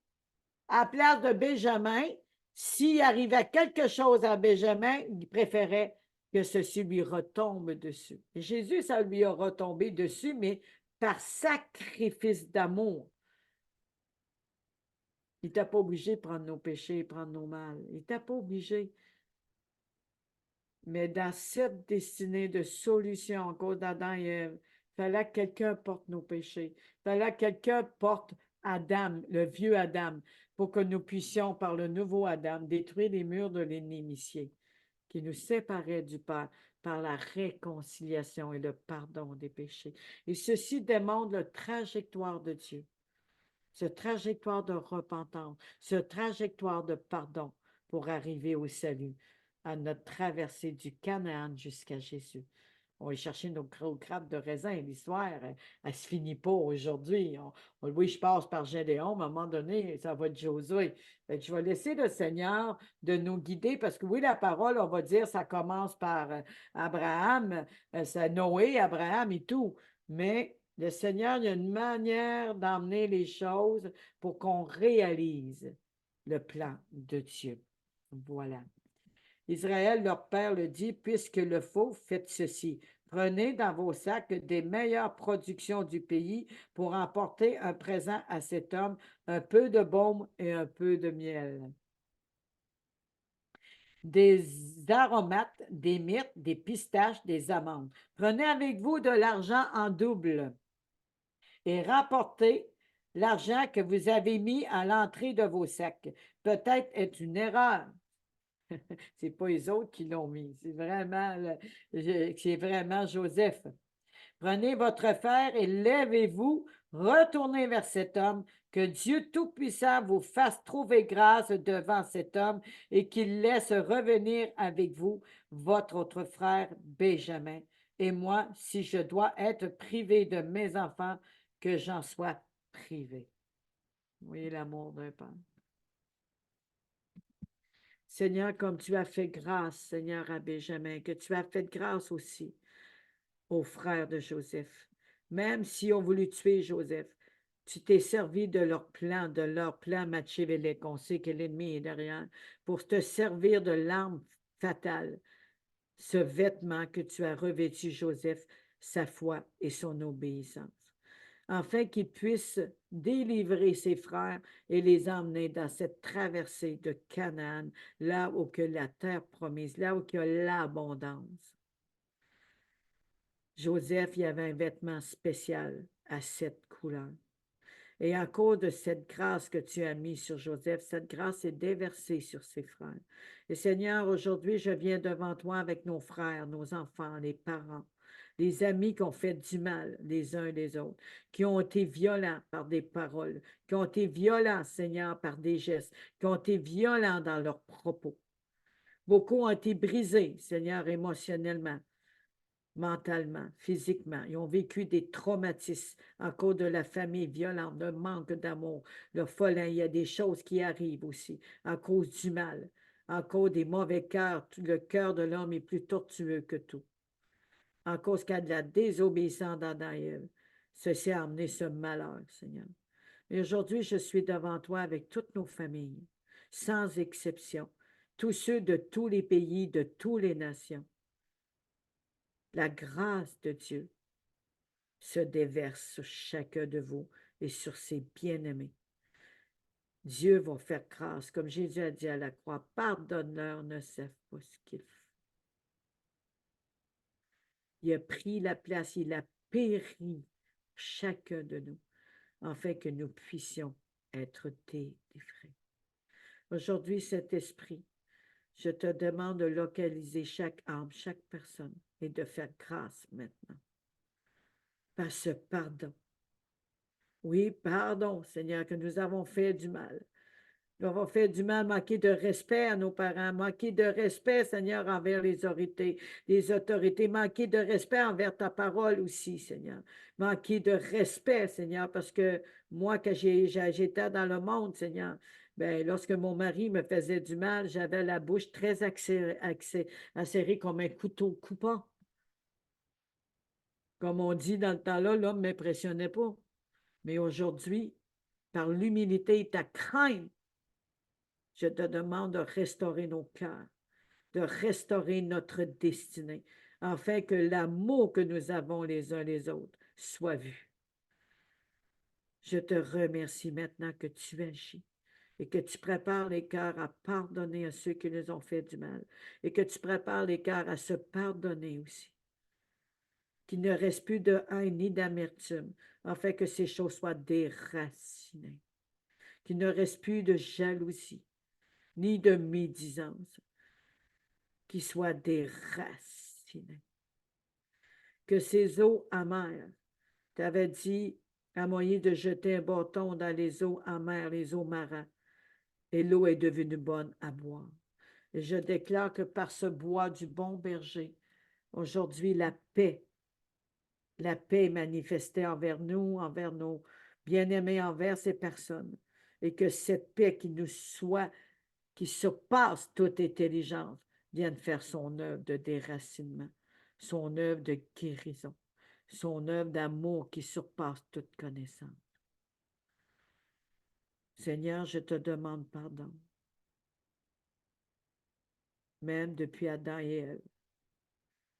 à la place de Benjamin. S'il arrivait quelque chose à Benjamin, il préférait que ceci lui retombe dessus. Et Jésus, ça lui a retombé dessus, mais par sacrifice d'amour. Il n'était pas obligé de prendre nos péchés, prendre nos mal. Il n'était pas obligé. Mais dans cette destinée de solution, en cause d'Adam et Ève, il fallait que quelqu'un porte nos péchés. Il fallait que quelqu'un porte Adam, le vieux Adam, pour que nous puissions, par le nouveau Adam, détruire les murs de l'inimitié qui nous séparait du Père par la réconciliation et le pardon des péchés. Et ceci démontre la trajectoire de Dieu, ce trajectoire de repentance, ce trajectoire de pardon pour arriver au salut, à notre traversée du Canaan jusqu'à Jésus. On va chercher nos gros crabes de raisin. L'histoire, elle ne se finit pas aujourd'hui. Oui, je passe par Gédéon, à un moment donné, ça va être Josué. Je vais laisser le Seigneur de nous guider parce que oui, la parole, on va dire, ça commence par Abraham, c'est Noé, Abraham et tout. Mais le Seigneur, il y a une manière d'emmener les choses pour qu'on réalise le plan de Dieu. Voilà. Israël, leur père, le dit, puisque le faut, faites ceci. Prenez dans vos sacs des meilleures productions du pays pour emporter un présent à cet homme, un peu de baume et un peu de miel. Des aromates, des myrtes, des pistaches, des amandes. Prenez avec vous de l'argent en double et rapportez l'argent que vous avez mis à l'entrée de vos sacs. Peut-être est une erreur. C'est pas les autres qui l'ont mis. C'est vraiment Joseph. Prenez votre fer et lèvez-vous, retournez vers cet homme, que Dieu Tout-Puissant vous fasse trouver grâce devant cet homme et qu'il laisse revenir avec vous votre autre frère Benjamin. Et moi, si je dois être privé de mes enfants, que j'en sois privé. Vous voyez l'amour d'un père. Seigneur, comme tu as fait grâce, Seigneur, à Benjamin, que tu as fait grâce aussi aux frères de Joseph. Même si on voulu tuer Joseph, tu t'es servi de leur plan Machiavélique. On sait que l'ennemi est derrière, pour te servir de l'arme fatale, ce vêtement que tu as revêtu Joseph, sa foi et son obéissance, afin qu'il puisse délivrer ses frères et les emmener dans cette traversée de Canaan, là où que la terre promise, là où il y a l'abondance. Joseph, il avait un vêtement spécial à 7 couleurs. Et à cause de cette grâce que tu as mise sur Joseph, cette grâce est déversée sur ses frères. Et Seigneur, aujourd'hui, je viens devant toi avec nos frères, nos enfants, les parents, les amis qui ont fait du mal les uns les autres, qui ont été violents par des paroles, qui ont été violents, Seigneur, par des gestes, qui ont été violents dans leurs propos. Beaucoup ont été brisés, Seigneur, émotionnellement, mentalement, physiquement. Ils ont vécu des traumatismes à cause de la famille violente, le manque d'amour, le folie. Il y a des choses qui arrivent aussi à cause du mal, à cause des mauvais cœurs. Le cœur de l'homme est plus tortueux que tout. À cause qu'il y a de la désobéissance d'Adam et Ève. Ceci a amené ce malheur, Seigneur. Et aujourd'hui, je suis devant toi avec toutes nos familles, sans exception, tous ceux de tous les pays, de toutes les nations. La grâce de Dieu se déverse sur chacun de vous et sur ses bien-aimés. Dieu va faire grâce, comme Jésus a dit à la croix, pardonne-leur, ne savent pas ce qu'ils font. Il a pris la place, il a péri chacun de nous, afin que nous puissions être délivrés. Aujourd'hui, cet esprit, je te demande de localiser chaque âme, chaque personne, et de faire grâce maintenant. Par ce pardon. Oui, pardon, Seigneur, que nous avons fait du mal. Nous avons fait du mal, manqué de respect à nos parents, manqué de respect, Seigneur, envers les autorités, manqué de respect envers ta parole aussi, Seigneur. Manqué de respect, Seigneur, parce que moi, quand j'étais dans le monde, Seigneur, ben, lorsque mon mari me faisait du mal, j'avais la bouche très acérée comme un couteau coupant. Comme on dit dans le temps-là, l'homme ne m'impressionnait pas. Mais aujourd'hui, par l'humilité et ta crainte, je te demande de restaurer nos cœurs, de restaurer notre destinée, afin que l'amour que nous avons les uns les autres soit vu. Je te remercie maintenant que tu agis et que tu prépares les cœurs à pardonner à ceux qui nous ont fait du mal et que tu prépares les cœurs à se pardonner aussi. Qu'il ne reste plus de haine ni d'amertume, afin que ces choses soient déracinées. Qu'il ne reste plus de jalousie, ni de médisance, qui soient déracinées. Que ces eaux amères, tu avais dit à Moïse de jeter un bâton dans les eaux amères, les eaux marins, et l'eau est devenue bonne à boire. Et je déclare que par ce bois du bon berger, aujourd'hui, la paix est manifestée envers nous, envers nos bien-aimés, envers ces personnes, et que cette paix qui surpasse toute intelligence, vienne faire son œuvre de déracinement, son œuvre de guérison, son œuvre d'amour qui surpasse toute connaissance. Seigneur, je te demande pardon. Même depuis Adam et Ève,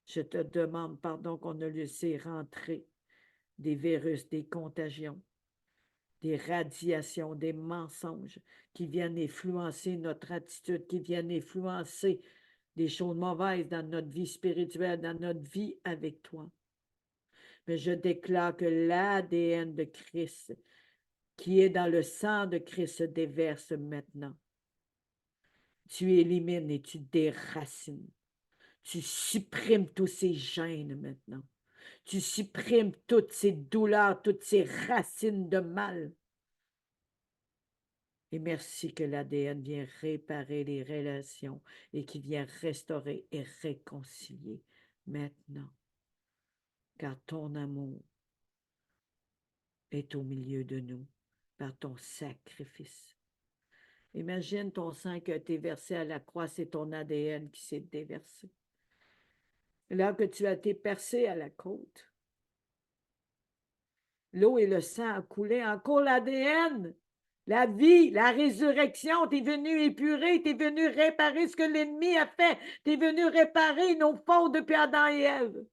je te demande pardon qu'on a laissé rentrer des virus, des contagions, des radiations, des mensonges qui viennent influencer notre attitude, qui viennent influencer des choses mauvaises dans notre vie spirituelle, dans notre vie avec toi. Mais je déclare que l'ADN de Christ, qui est dans le sang de Christ, se déverse maintenant. Tu élimines et tu déracines. Tu supprimes tous ces gènes maintenant. Tu supprimes toutes ces douleurs, toutes ces racines de mal. Et merci que l'ADN vient réparer les relations et qui vient restaurer et réconcilier maintenant. Car ton amour est au milieu de nous par ton sacrifice. Imagine ton sang qui a été versé à la croix, c'est ton ADN qui s'est déversé. Là que tu as été percé à la côte, l'eau et le sang ont coulé, encore l'ADN, la vie, la résurrection, tu es venu épurer, tu es venu réparer ce que l'ennemi a fait, tu es venu réparer nos fautes depuis Adam et Ève.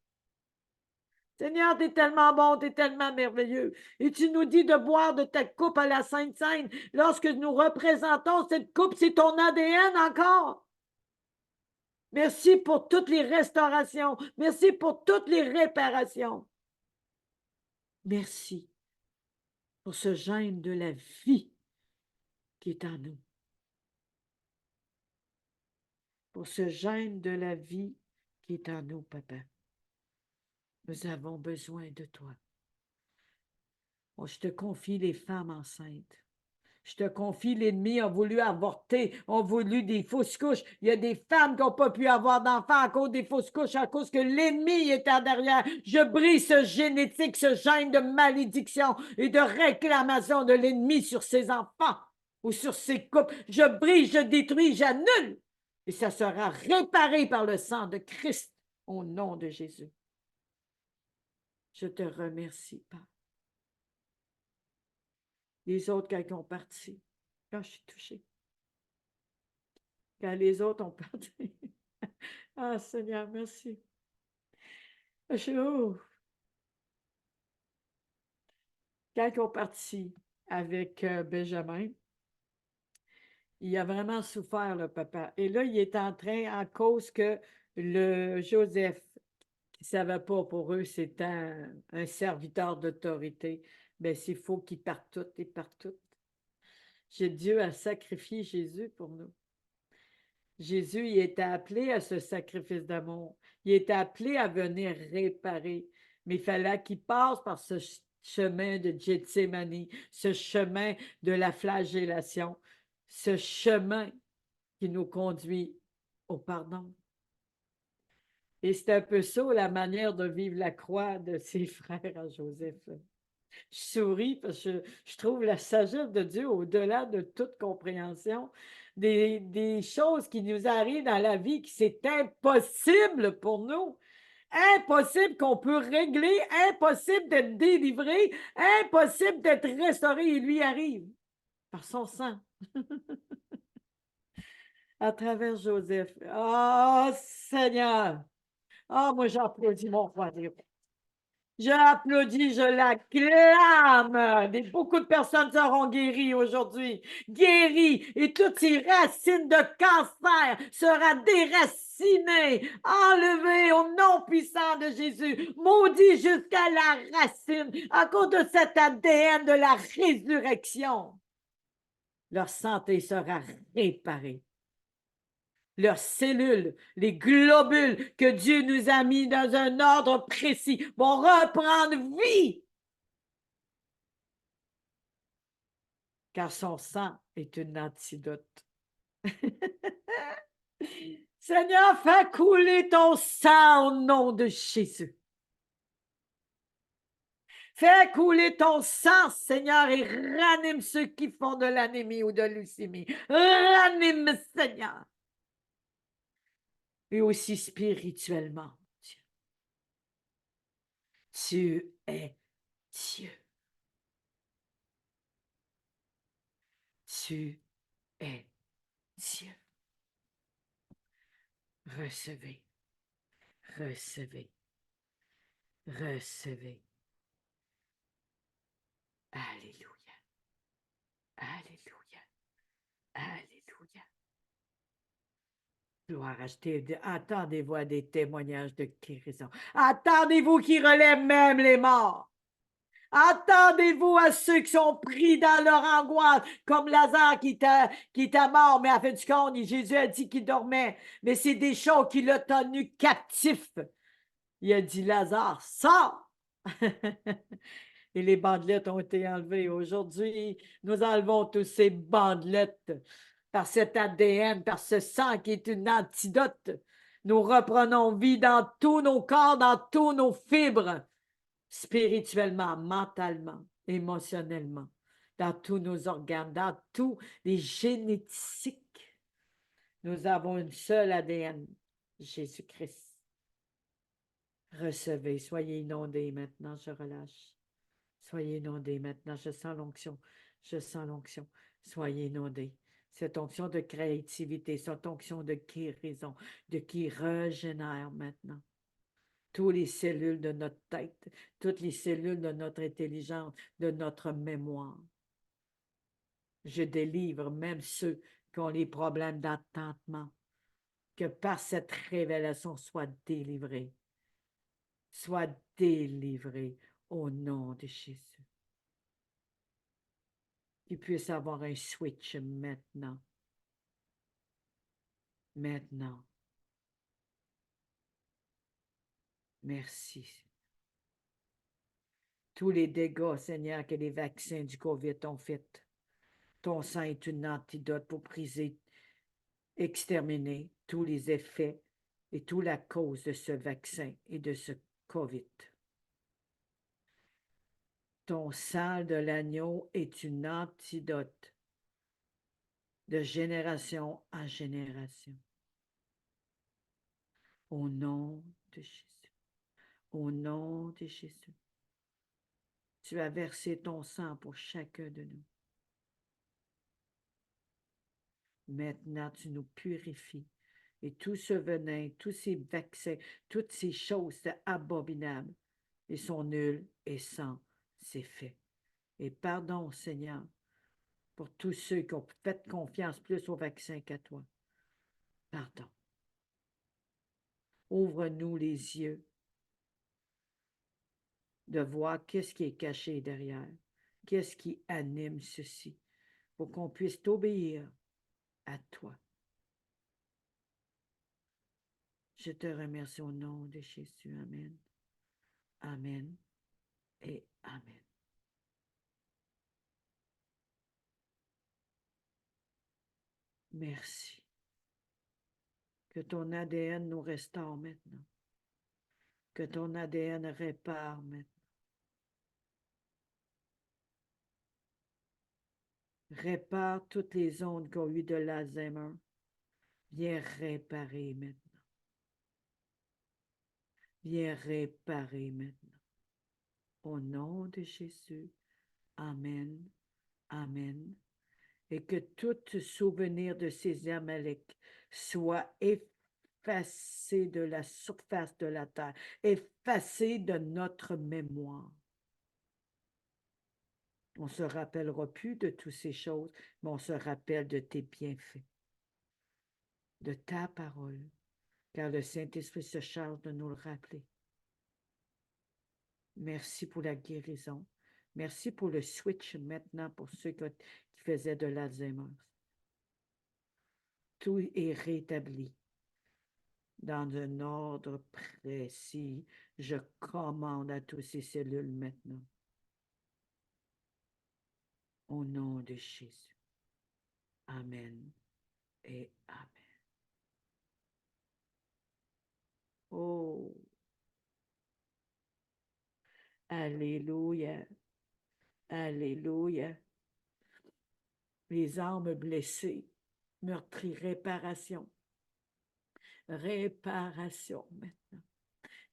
Seigneur, tu es tellement bon, tu es tellement merveilleux. Et tu nous dis de boire de ta coupe à la Sainte Seine. Lorsque nous représentons cette coupe, c'est ton ADN encore. Merci pour toutes les restaurations. Merci pour toutes les réparations. Merci. pour ce gène de la vie qui est en nous. Pour ce gène de la vie qui est en nous, papa. Nous avons besoin de toi. Oh, je te confie les femmes enceintes. Je te confie, l'ennemi a voulu avorter, a voulu des fausses couches. Il y a des femmes qui n'ont pas pu avoir d'enfants à cause des fausses couches, à cause que l'ennemi est en derrière. Je brise ce génétique, ce gène de malédiction et de réclamation de l'ennemi sur ses enfants ou sur ses couples. Je brise, je détruis, j'annule. Et ça sera réparé par le sang de Christ au nom de Jésus. Je te remercie, Père. Les autres, quand ils ont parti, quand je suis touchée. Quand les autres ont parti. Ah, Seigneur, merci. Oh. Quand ils ont parti avec Benjamin, il a vraiment souffert, le papa. Et là, il est en train, à cause que le Joseph, qui ne savait pas pour eux, c'était un serviteur d'autorité, bien, s'il faut qu'ils partent tous, ils partent tous. Dieu a sacrifié Jésus pour nous. Jésus, il était appelé à ce sacrifice d'amour. Il était appelé à venir réparer. Mais il fallait qu'il passe par ce chemin de Gethsémani, ce chemin de la flagellation, ce chemin qui nous conduit au pardon. Et c'est un peu ça, la manière de vivre la croix de ses frères à Joseph. Je souris parce que je trouve la sagesse de Dieu au-delà de toute compréhension. Des choses qui nous arrivent dans la vie qui c'est impossible pour nous. Impossible qu'on peut régler, impossible d'être délivré, impossible d'être restauré. Il lui arrive par son sang. À travers Joseph. Oh Seigneur! Oh, moi j'applaudis mon roi. Je l'applaudis, je l'acclame. Beaucoup de personnes seront guéries aujourd'hui. Guéries. Et toutes ces racines de cancer seront déracinées, enlevées au nom puissant de Jésus. Maudit jusqu'à la racine à cause de cet ADN de la résurrection. Leur santé sera réparée. Leurs cellules, les globules que Dieu nous a mis dans un ordre précis vont reprendre vie. Car son sang est une antidote. Seigneur, fais couler ton sang au nom de Jésus. Fais couler ton sang, Seigneur, et ranime ceux qui font de l'anémie ou de leucémie. Ranime, Seigneur. Et aussi spirituellement, Dieu. Tu es Dieu. Tu es Dieu. Recevez, recevez, recevez. Alléluia, alléluia, alléluia. Gloire, attendez-vous à des témoignages de guérison. Attendez-vous qu'ils relèvent même les morts. Attendez-vous à ceux qui sont pris dans leur angoisse, comme Lazare qui était mort, mais à fin du compte, Jésus a dit qu'il dormait. Mais c'est des choses qui l'ont tenu captif. Il a dit, Lazare, sors! Et les bandelettes ont été enlevées. Aujourd'hui, nous enlevons tous ces bandelettes par cet ADN, par ce sang qui est une antidote. Nous reprenons vie dans tous nos corps, dans tous nos fibres, spirituellement, mentalement, émotionnellement, dans tous nos organes, dans tous les génétiques. Nous avons une seule ADN, Jésus-Christ. Recevez, soyez inondés maintenant, je relâche. Soyez inondés maintenant, je sens l'onction, je sens l'onction. Soyez inondés. Cette onction de créativité, cette onction de guérison, de qui régénère maintenant. Toutes les cellules de notre tête, toutes les cellules de notre intelligence, de notre mémoire. Je délivre même ceux qui ont les problèmes d'attentement, que par cette révélation soient délivrés. Soient délivrés au nom de Jésus. qu'il puisse avoir un switch maintenant. Maintenant. Merci. Tous les dégâts, Seigneur, que les vaccins du COVID ont fait. Ton sang est une antidote pour briser, exterminer tous les effets et toute la cause de ce vaccin et de ce COVID. Ton sang de l'agneau est une antidote de génération en génération. Au nom de Jésus. Au nom de Jésus. Tu as versé ton sang pour chacun de nous. Maintenant, tu nous purifies. Et tout ce venin, tous ces vaccins, toutes ces choses abominables, ils sont nuls et sans effet. Et pardon, Seigneur, pour tous ceux qui ont fait confiance plus au vaccin qu'à toi. Pardon. Ouvre-nous les yeux de voir qu'est-ce qui est caché derrière, qu'est-ce qui anime ceci, pour qu'on puisse t'obéir à toi. Je te remercie au nom de Jésus. Amen. Amen et Amen. Merci. Que ton ADN nous restaure maintenant. Que ton ADN répare maintenant. Répare toutes les ondes qui ont eu de l'Alzheimer. Viens réparer maintenant. Viens réparer maintenant. Au nom de Jésus. Amen. Amen. Et que tout souvenir de ces Amaleks soit effacé de la surface de la terre, effacé de notre mémoire. On ne se rappellera plus de toutes ces choses, mais on se rappelle de tes bienfaits, de ta parole, car le Saint-Esprit se charge de nous le rappeler. Merci pour la guérison. Merci pour le switch maintenant pour ceux qui faisaient de l'Alzheimer. Tout est rétabli dans un ordre précis. Je commande à toutes ces cellules maintenant. Au nom de Jésus. Amen et Amen. Oh! Alléluia. Alléluia. Les âmes blessées, meurtries, réparation. Réparation maintenant.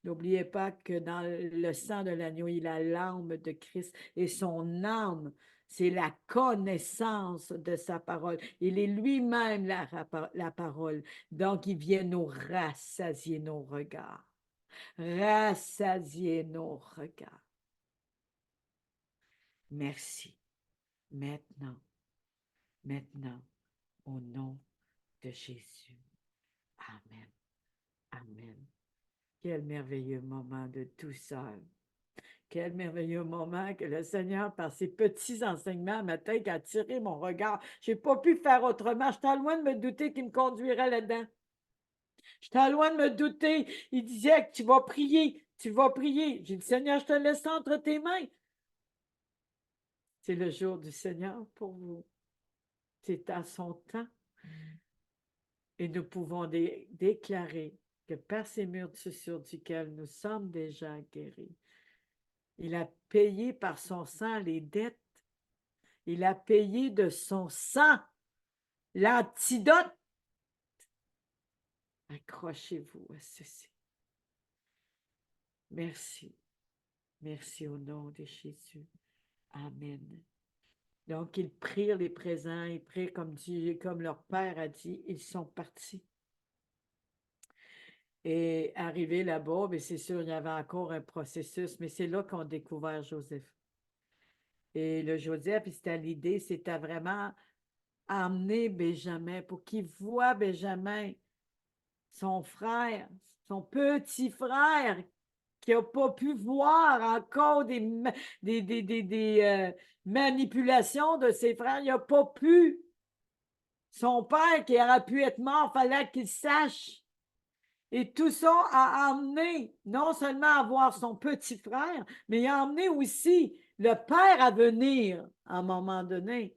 N'oubliez pas que dans le sang de l'agneau, il a l'âme de Christ et son âme, c'est la connaissance de sa parole. Il est lui-même la parole. Donc, il vient nous rassasier nos regards. Rassasier nos regards. Merci. Maintenant, au nom de Jésus. Amen. Amen. Quel merveilleux moment de douceur. Quel merveilleux moment que le Seigneur, par ses petits enseignements, matin, qui a attiré mon regard. Je n'ai pas pu faire autrement. J'étais loin de me douter qu'il me conduirait là-dedans. J'étais loin de me douter. Il disait que tu vas prier. Tu vas prier. J'ai dit, Seigneur, je te laisse entre tes mains. C'est le jour du Seigneur pour vous. C'est à son temps. Et nous pouvons déclarer que par ces murs sur duquel nous sommes déjà guéris, il a payé par son sang les dettes. Il a payé de son sang l'antidote. Accrochez-vous à ceci. Merci. Merci au nom de Jésus. Amen. Donc, ils prirent les présents, ils prirent comme leur père a dit, ils sont partis. Et arrivé là-bas, bien, c'est sûr, il y avait encore un processus, mais c'est là qu'on a découvert Joseph. Et le Joseph, c'était l'idée, c'était vraiment amener Benjamin pour qu'il voit Benjamin, son frère, son petit frère, qui n'a pas pu voir encore des manipulations de ses frères. Il n'a pas pu. Son père qui aurait pu être mort, il fallait qu'il sache. Et tout ça a amené non seulement à voir son petit frère, mais il a amené aussi le père à venir à un moment donné.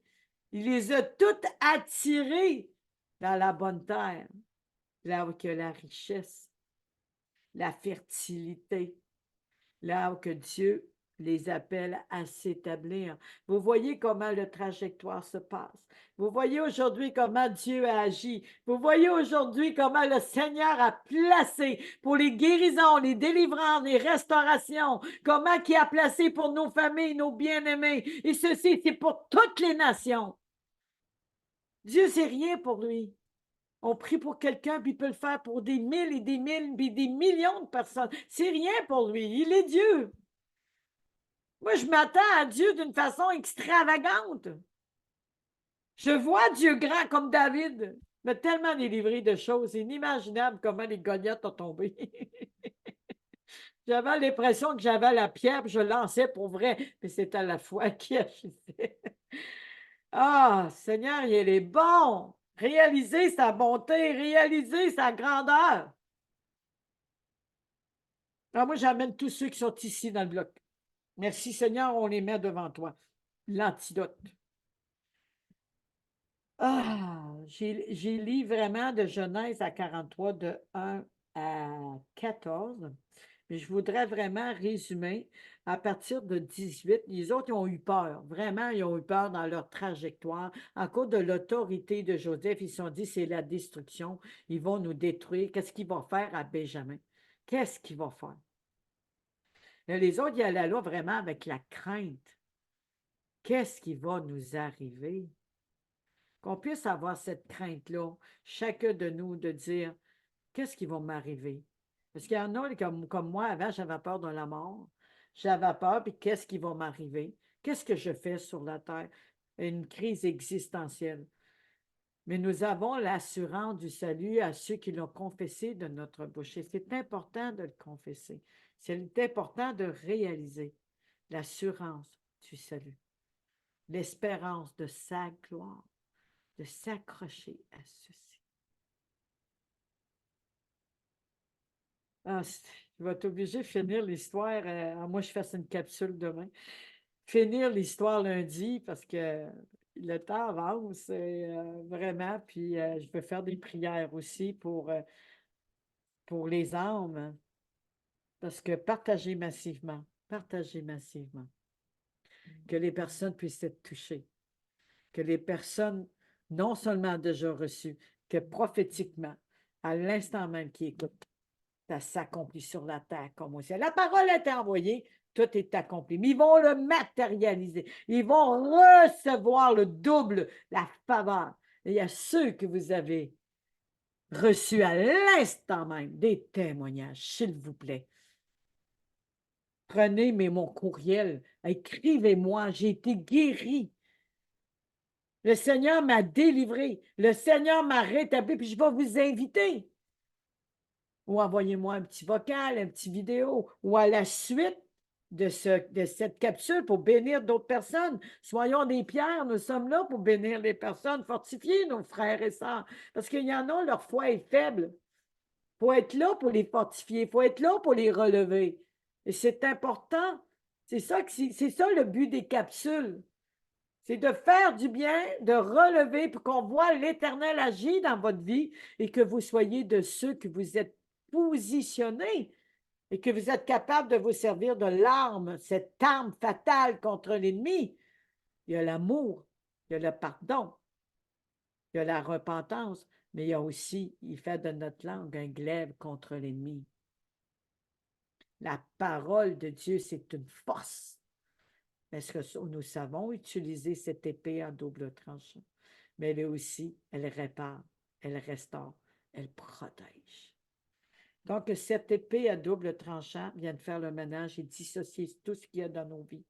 Il les a toutes attirés dans la bonne terre, là où il y a la richesse, la fertilité, là où que Dieu les appelle à s'établir. Vous voyez comment la trajectoire se passe. Vous voyez aujourd'hui comment Dieu a agi. Vous voyez aujourd'hui comment le Seigneur a placé pour les guérisons, les délivrances, les restaurations, comment il a placé pour nos familles, nos bien-aimés. Et ceci, c'est pour toutes les nations. Dieu, c'est rien pour lui. On prie pour quelqu'un, puis il peut le faire pour des mille et des mille, puis des millions de personnes. C'est rien pour lui. Il est Dieu. Moi, je m'attends à Dieu d'une façon extravagante. Je vois Dieu grand comme David, mais tellement délivré de choses, c'est inimaginable comment les Goliaths ont tombé. J'avais l'impression que j'avais la pierre, puis je lançais pour vrai, mais c'était la foi qui agissait. Ah, Seigneur, il est bon. Réaliser sa bonté, réaliser sa grandeur. Alors moi, j'amène tous ceux qui sont ici dans le bloc. Merci Seigneur, on les met devant toi. L'antidote. Ah, j'ai lu vraiment de Genèse à 43, de 1 à 14. Mais je voudrais vraiment résumer à partir de 18. Les autres, ils ont eu peur. Vraiment, ils ont eu peur dans leur trajectoire. À cause de l'autorité de Joseph, ils se sont dit, c'est la destruction. Ils vont nous détruire. Qu'est-ce qu'ils vont faire à Benjamin? Qu'est-ce qu'ils vont faire? Mais les autres, ils allaient là vraiment avec la crainte. Qu'est-ce qui va nous arriver? Qu'on puisse avoir cette crainte-là, chacun de nous, de dire, qu'est-ce qui va m'arriver? Parce qu'il y en a, comme moi, avant, j'avais peur de la mort. J'avais peur, puis qu'est-ce qui va m'arriver? Qu'est-ce que je fais sur la terre? Une crise existentielle. Mais nous avons l'assurance du salut à ceux qui l'ont confessé de notre bouche. Et c'est important de le confesser. C'est important de réaliser l'assurance du salut, l'espérance de sa gloire, de s'accrocher à ceci. Ah, je vais être obligé de finir l'histoire. Moi, je fasse une capsule demain. Finir l'histoire lundi parce que le temps avance vraiment. Puis je veux faire des prières aussi pour les âmes. Parce que partagez massivement. Que les personnes puissent être touchées. Que les personnes, non seulement déjà reçues, que prophétiquement, à l'instant même qui écoutent, ça s'accomplit sur la terre comme au ciel. La parole est envoyée, tout est accompli. Mais ils vont le matérialiser. Ils vont recevoir le double, la faveur. Et il y a ceux que vous avez reçus à l'instant même, des témoignages, s'il vous plaît. Prenez mon courriel, écrivez-moi, j'ai été guéri. Le Seigneur m'a délivré. Le Seigneur m'a rétabli, puis je vais vous inviter. Ou envoyez-moi un petit vocal, un petit vidéo, ou à la suite de cette capsule pour bénir d'autres personnes. Soyons des pierres, nous sommes là pour bénir les personnes, fortifier nos frères et sœurs, parce qu'il y en a, leur foi est faible. Il faut être là pour les fortifier, il faut être là pour les relever. Et c'est important. C'est ça le but des capsules. C'est de faire du bien, de relever pour qu'on voit l'Éternel agir dans votre vie et que vous soyez de ceux que vous êtes positionnés et que vous êtes capable de vous servir de l'arme, cette arme fatale contre l'ennemi. Il y a l'amour, il y a le pardon, il y a la repentance, mais il y a aussi, il fait de notre langue un glaive contre l'ennemi. La parole de Dieu, c'est une force. Est-ce que nous savons utiliser cette épée en double tranchant? Mais elle aussi, elle répare, elle restaure, elle protège. Donc, cette épée à double tranchant vient de faire le ménage et dissocier tout ce qu'il y a dans nos vies,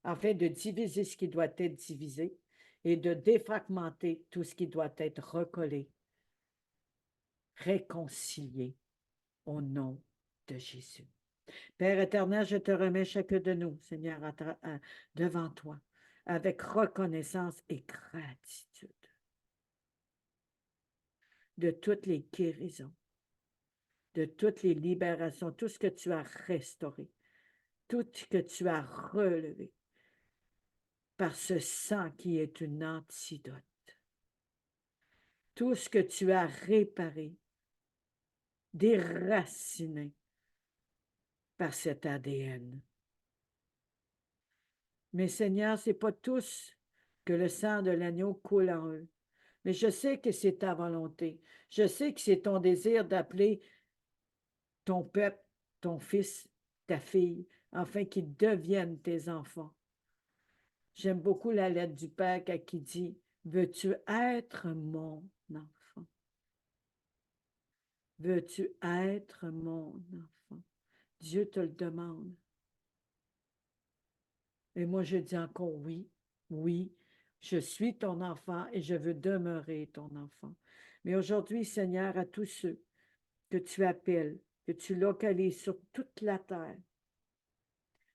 afin de diviser ce qui doit être divisé et de défragmenter tout ce qui doit être recollé, réconcilié au nom de Jésus. Père éternel, je te remets chacun de nous, Seigneur, devant toi, avec reconnaissance et gratitude de toutes les guérisons, de toutes les libérations, tout ce que tu as restauré, tout ce que tu as relevé par ce sang qui est une antidote, tout ce que tu as réparé, déraciné par cet ADN. Mais Seigneur, ce n'est pas tous que le sang de l'agneau coule en eux. Mais je sais que c'est ta volonté. Je sais que c'est ton désir d'appeler ton peuple, ton fils, ta fille, afin qu'ils deviennent tes enfants. J'aime beaucoup la lettre du Père qui dit, « Veux-tu être mon enfant? Veux-tu être mon enfant? » Dieu te le demande. Et moi, je dis encore oui, oui, je suis ton enfant et je veux demeurer ton enfant. Mais aujourd'hui, Seigneur, à tous ceux que tu appelles, que tu localises sur toute la terre,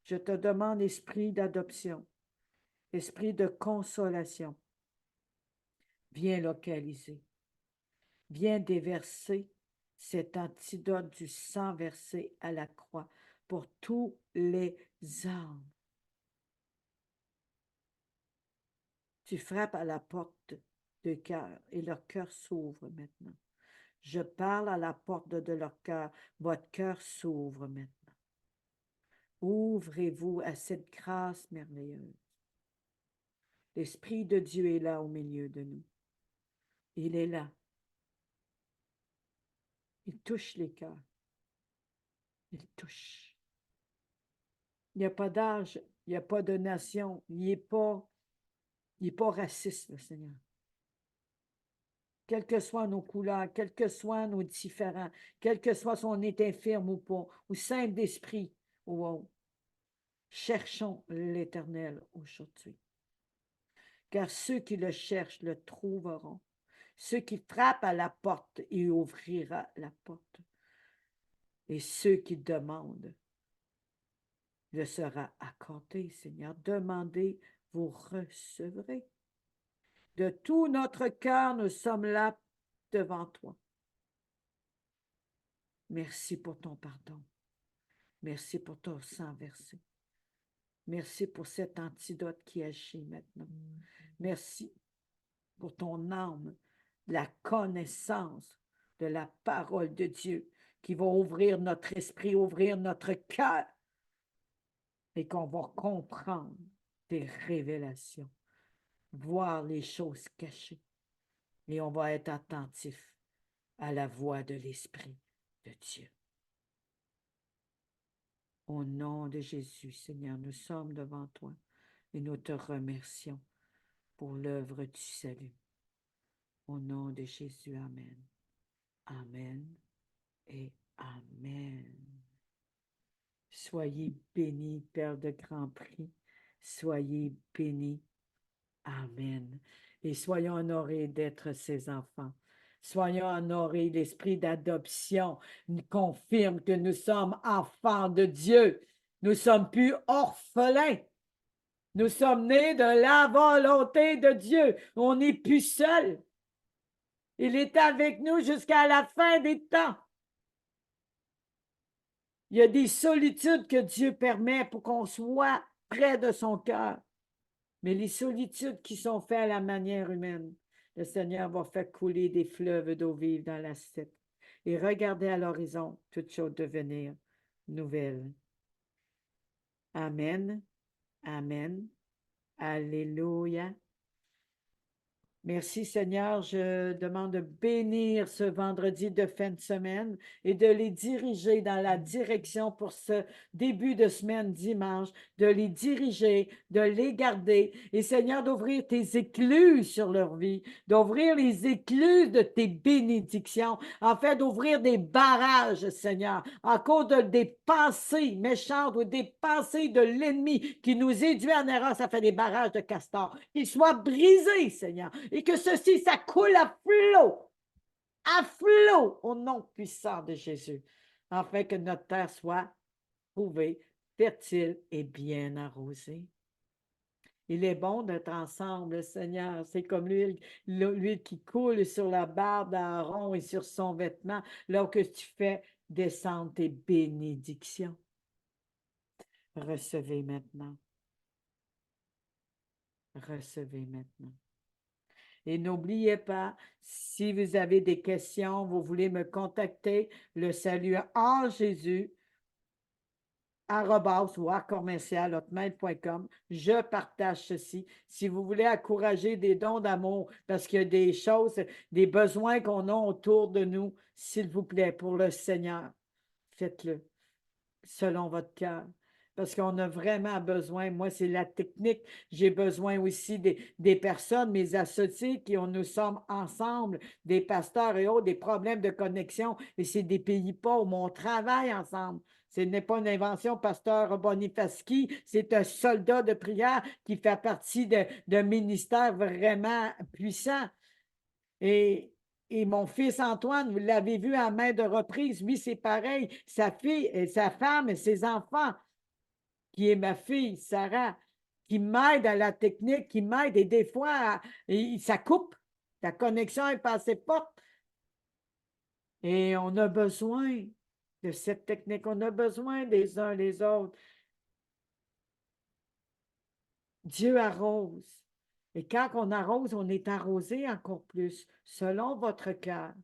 je te demande, esprit d'adoption, esprit de consolation, viens localiser, viens déverser cet antidote du sang versé à la croix pour tous les âmes. Tu frappes à la porte de cœur et leur cœur s'ouvre maintenant. Je parle à la porte de leur cœur. Votre cœur s'ouvre maintenant. Ouvrez-vous à cette grâce merveilleuse. L'Esprit de Dieu est là au milieu de nous. Il est là. Il touche les cœurs. Il touche. Il n'y a pas d'âge, il n'y a pas de nation. Il n'est pas raciste, le Seigneur. Quelles que soient nos couleurs, quels que soient nos différents, quel que soit si on est infirme ou pas, ou simple d'esprit ou autre. Cherchons l'Éternel aujourd'hui. Car ceux qui le cherchent le trouveront. Ceux qui frappent à la porte, il ouvrira la porte. Et ceux qui demandent, le sera accordé, Seigneur. Demandez, vous recevrez. De tout notre cœur, nous sommes là devant toi. Merci pour ton pardon. Merci pour ton sang versé. Merci pour cet antidote qui agit maintenant. Merci pour ton âme, la connaissance de la parole de Dieu qui va ouvrir notre esprit, ouvrir notre cœur et qu'on va comprendre des révélations, voir les choses cachées et on va être attentif à la voix de l'Esprit de Dieu. Au nom de Jésus, Seigneur, nous sommes devant toi et nous te remercions pour l'œuvre du salut. Au nom de Jésus, Amen. Amen et Amen. Soyez bénis, Père de grand prix. Soyez bénis. Amen. Et soyons honorés d'être ses enfants. Soyons honorés. L'esprit d'adoption nous confirme que nous sommes enfants de Dieu. Nous ne sommes plus orphelins. Nous sommes nés de la volonté de Dieu. On n'est plus seuls. Il est avec nous jusqu'à la fin des temps. Il y a des solitudes que Dieu permet pour qu'on soit près de son cœur. Mais les solitudes qui sont faites à la manière humaine, le Seigneur va faire couler des fleuves d'eau vive dans la steppe et regarder à l'horizon toutes choses devenir nouvelles. Amen. Amen. Alléluia. Merci Seigneur, je demande de bénir ce vendredi de fin de semaine et de les diriger dans la direction pour ce début de semaine dimanche, de les diriger, de les garder et Seigneur d'ouvrir tes écluses sur leur vie, d'ouvrir les écluses de tes bénédictions, en fait d'ouvrir des barrages Seigneur, à cause des pensées méchantes ou des pensées de l'ennemi qui nous induit en erreur, ça fait des barrages de castors, qu'ils soient brisés Seigneur. Et que ceci, ça coule à flot, au nom puissant de Jésus, afin que notre terre soit trouvé fertile et bien arrosé. Il est bon d'être ensemble, Seigneur. C'est comme l'huile qui coule sur la barbe d'Aaron et sur son vêtement, lorsque tu fais descendre tes bénédictions. Recevez maintenant. Recevez maintenant. Et n'oubliez pas, si vous avez des questions, vous voulez me contacter, le salut en Jésus, @commercial@hotmail.com. Je partage ceci. Si vous voulez encourager des dons d'amour, parce qu'il y a des choses, des besoins qu'on a autour de nous, s'il vous plaît, pour le Seigneur, faites-le selon votre cœur. Parce qu'on a vraiment besoin. Moi, c'est la technique. J'ai besoin aussi des personnes, mes associés, nous sommes ensemble, des pasteurs et autres, des problèmes de connexion. Et c'est des pays pauvres, mais on travaille ensemble. Ce n'est pas une invention, pasteur Bonifaski, c'est un soldat de prière qui fait partie d'un ministère vraiment puissant. Et mon fils Antoine, vous l'avez vu à maintes reprises, lui, c'est pareil. Sa fille, et sa femme et ses enfants, qui est ma fille, Sarah, qui m'aide à la technique, qui m'aide, et des fois, ça coupe. La connexion est pas assez forte. Et on a besoin de cette technique. On a besoin des uns les autres. Dieu arrose. Et quand on arrose, on est arrosé encore plus, selon votre cœur.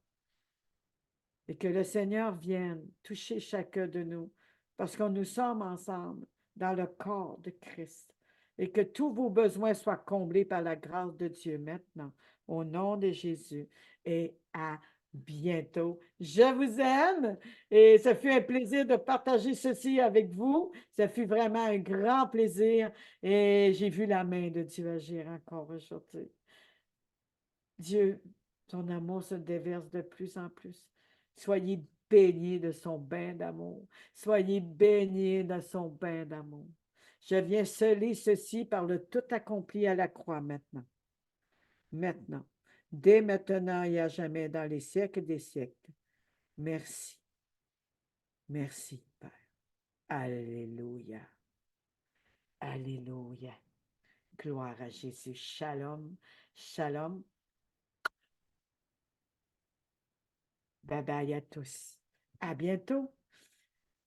Et que le Seigneur vienne toucher chacun de nous, parce que nous sommes ensemble dans le corps de Christ. Et que tous vos besoins soient comblés par la grâce de Dieu maintenant, au nom de Jésus. Et à bientôt. Je vous aime et ça fut un plaisir de partager ceci avec vous. Ça fut vraiment un grand plaisir et j'ai vu la main de Dieu agir encore aujourd'hui. Dieu, ton amour se déverse de plus en plus. Soyez baignés de son bain d'amour. Soyez baignés de son bain d'amour. Je viens sceller ceci par le tout accompli à la croix maintenant. Maintenant, dès maintenant et à jamais, dans les siècles des siècles. Merci. Merci, Père. Alléluia. Alléluia. Gloire à Jésus. Shalom. Shalom. Bye bye à tous. À bientôt.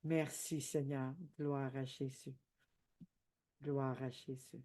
Merci Seigneur. Gloire à Jésus. Gloire à Jésus.